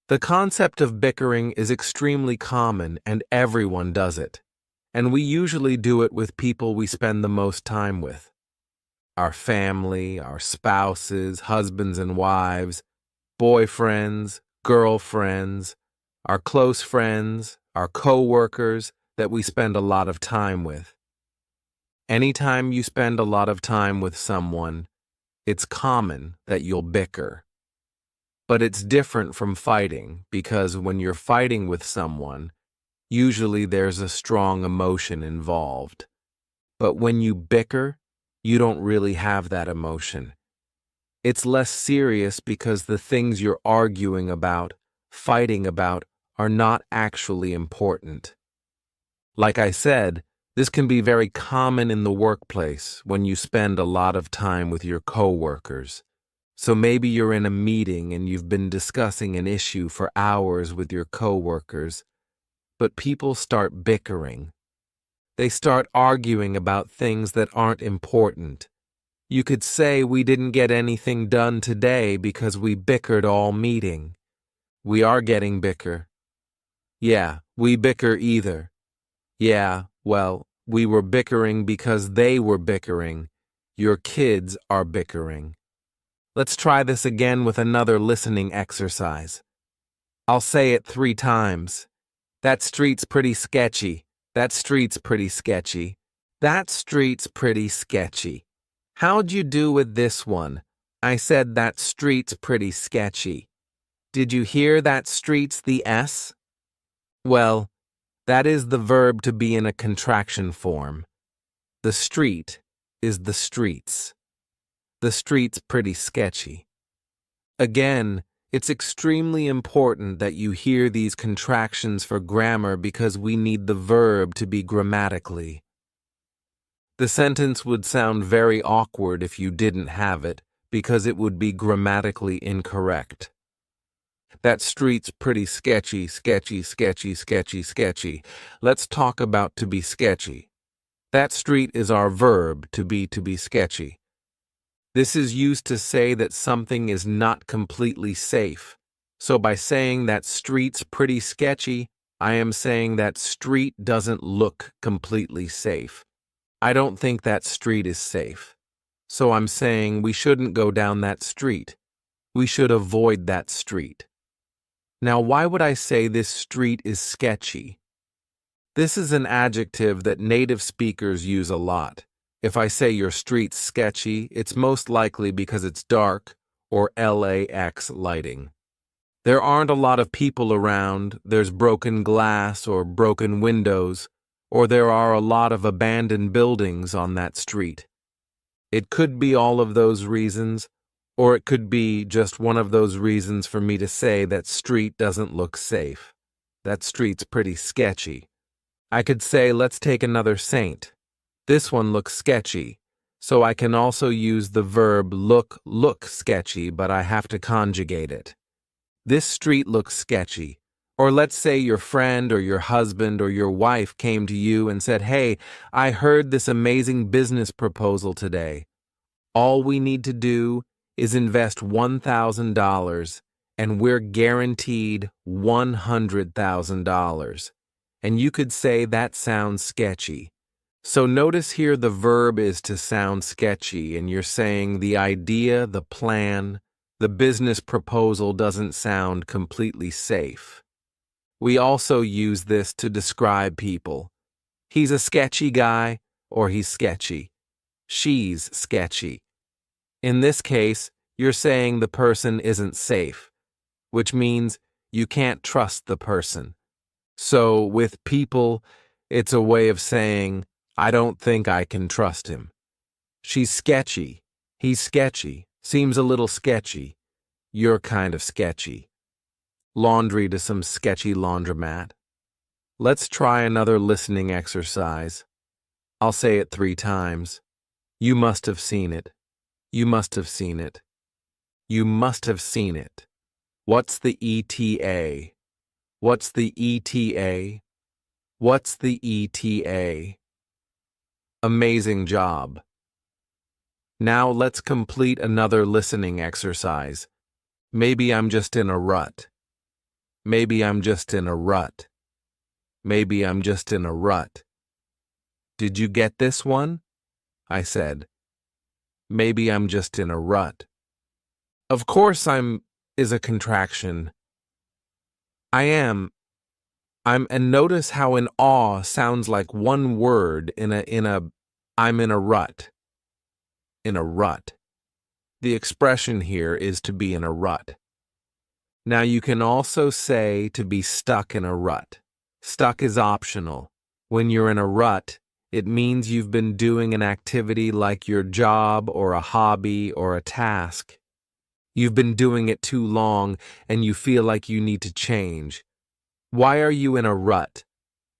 The concept of bickering is extremely common and everyone does it. And we usually do it with people we spend the most time with. Our family, our spouses, husbands and wives, boyfriends, girlfriends, our close friends, our co-workers that we spend a lot of time with. Anytime you spend a lot of time with someone, It's common that you'll bicker. But it's different from fighting because when you're fighting with someone, usually there's a strong emotion involved. But when you bicker, you don't really have that emotion. It's less serious because the things you're arguing about, fighting about, are not actually important. Like I said, this can be very common in the workplace when you spend a lot of time with your coworkers. So maybe you're in a meeting and you've been discussing an issue for hours with your coworkers, but people start bickering. They start arguing about things that aren't important. You could say we didn't get anything done today because we bickered all meeting. We are getting bicker. Yeah, we bicker either. Yeah, well, we were bickering because they were bickering. Your kids are bickering. Let's try this again with another listening exercise. I'll say it 3 times. That street's pretty sketchy. That street's pretty sketchy. That street's pretty sketchy. How'd you do with this one? I said that street's pretty sketchy. Did you hear that street's the S? Well, that is the verb to be in a contraction form. The street is the streets. The street's pretty sketchy. Again, it's extremely important that you hear these contractions for grammar because we need the verb to be grammatically. The sentence would sound very awkward if you didn't have it because it would be grammatically incorrect. That street's pretty sketchy, sketchy, sketchy, sketchy, sketchy. Let's talk about to be sketchy. That street is our verb to be sketchy. This is used to say that something is not completely safe. So by saying that street's pretty sketchy, I am saying that street doesn't look completely safe. I don't think that street is safe. So I'm saying we shouldn't go down that street. We should avoid that street. Now, why would I say this street is sketchy? This is an adjective that native speakers use a lot. If I say your street's sketchy, it's most likely because it's dark or LAX lighting. There aren't a lot of people around, there's broken glass or broken windows, or there are a lot of abandoned buildings on that street. It could be all of those reasons, or it could be just one of those reasons for me to say that street doesn't look safe. That street's pretty sketchy. I could say, let's take another saint. This one looks sketchy, so I can also use the verb look sketchy, but I have to conjugate it. This street looks sketchy. Or let's say your friend or your husband or your wife came to you and said, hey, I heard this amazing business proposal today. All we need to do is invest $1,000 and we're guaranteed $100,000. And you could say that sounds sketchy. So notice here the verb is to sound sketchy, and you're saying the idea, the plan, the business proposal doesn't sound completely safe. We also use this to describe people. He's a sketchy guy, or he's sketchy. She's sketchy. In this case, you're saying the person isn't safe, which means you can't trust the person. So with people, it's a way of saying, I don't think I can trust him. She's sketchy. He's sketchy. Seems a little sketchy. You're kind of sketchy. Laundry to some sketchy laundromat. Let's try another listening exercise. I'll say it 3 times. You must have seen it. You must have seen it. You must have seen it. What's the ETA? What's the ETA? What's the ETA? Amazing job. Now let's complete another listening exercise. Maybe I'm just in a rut. Maybe I'm just in a rut. Maybe I'm just in a rut. Did you get this one? I said. Maybe I'm just in a rut. Of course is a contraction. I'm, and notice how an awe sounds like one word I'm in a rut. In a rut. The expression here is to be in a rut. Now you can also say to be stuck in a rut. Stuck is optional. When you're in a rut, it means you've been doing an activity like your job or a hobby or a task. You've been doing it too long and you feel like you need to change. Why are you in a rut?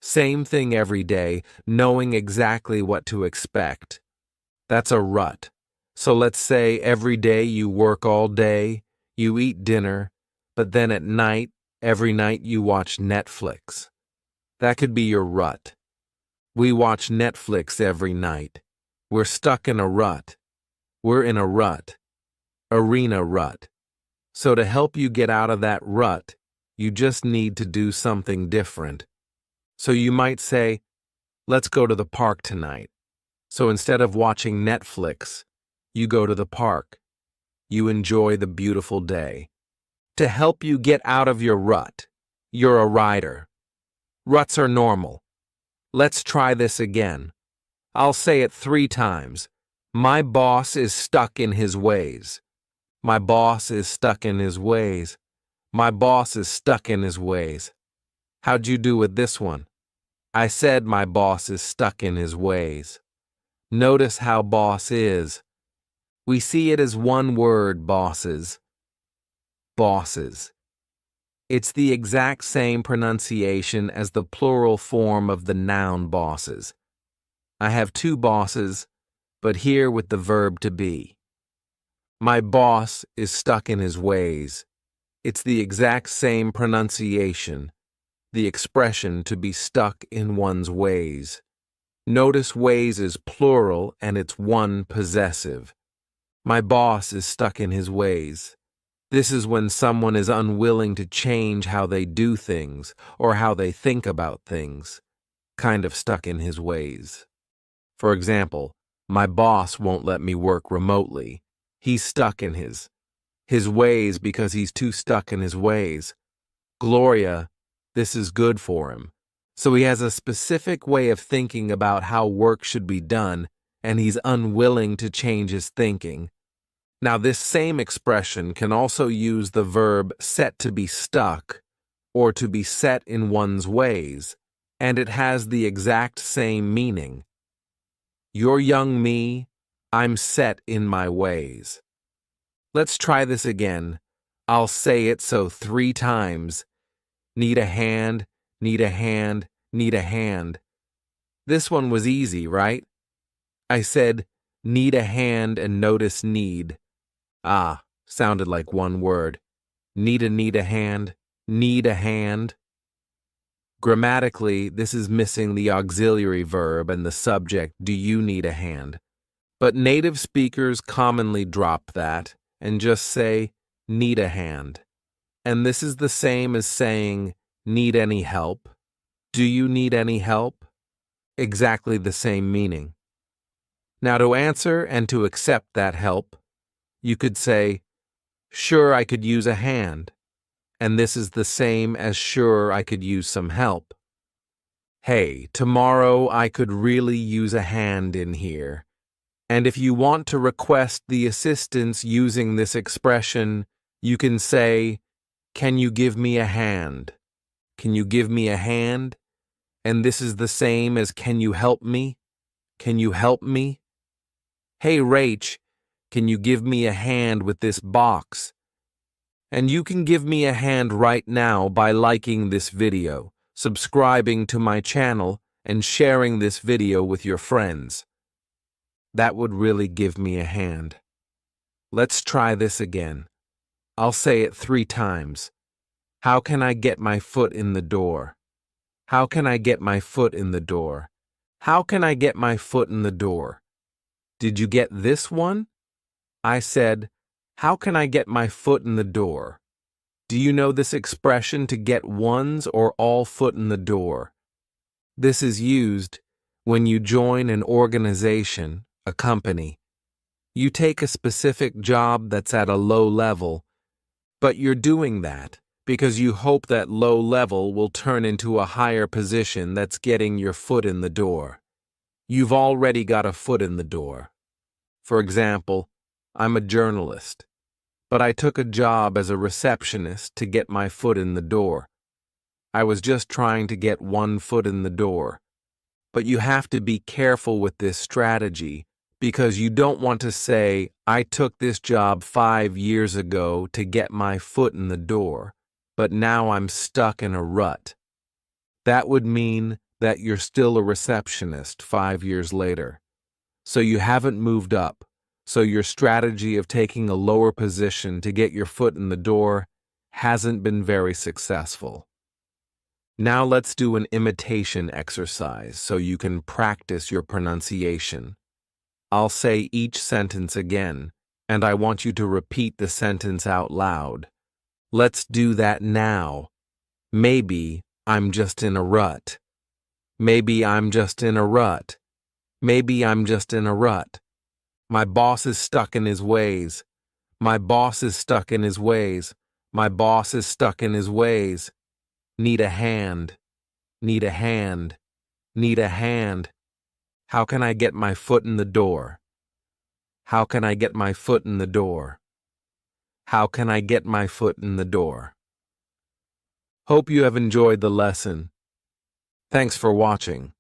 Same thing every day, knowing exactly what to expect. That's a rut. So let's say every day you work all day, you eat dinner, but then at night, every night you watch Netflix. That could be your rut. We watch Netflix every night. We're stuck in a rut. We're in a rut. Arena rut. So to help you get out of that rut, you just need to do something different. So you might say, let's go to the park tonight. So instead of watching Netflix, you go to the park. You enjoy the beautiful day. To help you get out of your rut, you're a rider. Ruts are normal. Let's try this again. I'll say it 3 times. My boss is stuck in his ways. My boss is stuck in his ways. My boss is stuck in his ways. How'd you do with this one? I said my boss is stuck in his ways. Notice how boss is. We see it as one word, bosses. Bosses. It's the exact same pronunciation as the plural form of the noun bosses. I have 2 bosses, but here with the verb to be. My boss is stuck in his ways. It's the exact same pronunciation, the expression to be stuck in one's ways. Notice ways is plural and it's one possessive. My boss is stuck in his ways. This is when someone is unwilling to change how they do things or how they think about things, kind of stuck in his ways. For example, my boss won't let me work remotely. He's stuck in his ways because he's too stuck in his ways. Gloria, this is good for him. So he has a specific way of thinking about how work should be done, and he's unwilling to change his thinking. Now, this same expression can also use the verb set to be stuck or to be set in one's ways, and it has the exact same meaning. You're young me, I'm set in my ways. Let's try this again. I'll say it so 3 times. Need a hand, need a hand, need a hand. This one was easy, right? I said, need a hand and notice need. Sounded like one word. Need a hand, need a hand. Grammatically, this is missing the auxiliary verb and the subject, do you need a hand? But native speakers commonly drop that and just say, need a hand. And this is the same as saying, need any help? Do you need any help? Exactly the same meaning. Now to answer and to accept that help, you could say, sure, I could use a hand. And this is the same as sure, I could use some help. Hey, tomorrow I could really use a hand in here. And if you want to request the assistance using this expression, you can say, can you give me a hand? Can you give me a hand? And this is the same as can you help me? Can you help me? Hey, Rach, can you give me a hand with this box? And you can give me a hand right now by liking this video, subscribing to my channel, and sharing this video with your friends. That would really give me a hand. Let's try this again. I'll say it 3 times. How can I get my foot in the door? How can I get my foot in the door? How can I get my foot in the door? Did you get this one? I said, how can I get my foot in the door? Do you know this expression to get one's or all foot in the door? This is used when you join an organization, a company. You take a specific job that's at a low level, but you're doing that because you hope that low level will turn into a higher position that's getting your foot in the door. You've already got a foot in the door. For example, I'm a journalist, but I took a job as a receptionist to get my foot in the door. I was just trying to get one foot in the door. But you have to be careful with this strategy because you don't want to say, I took this job 5 years ago to get my foot in the door, but now I'm stuck in a rut. That would mean that you're still a receptionist 5 years later. So you haven't moved up. So your strategy of taking a lower position to get your foot in the door hasn't been very successful. Now let's do an imitation exercise so you can practice your pronunciation. I'll say each sentence again, and I want you to repeat the sentence out loud. Let's do that now. Maybe I'm just in a rut. Maybe I'm just in a rut. Maybe I'm just in a rut. My boss is stuck in his ways. My boss is stuck in his ways. My boss is stuck in his ways. Need a hand. Need a hand. Need a hand. How can I get my foot in the door? How can I get my foot in the door? How can I get my foot in the door? Hope you have enjoyed the lesson. Thanks for watching.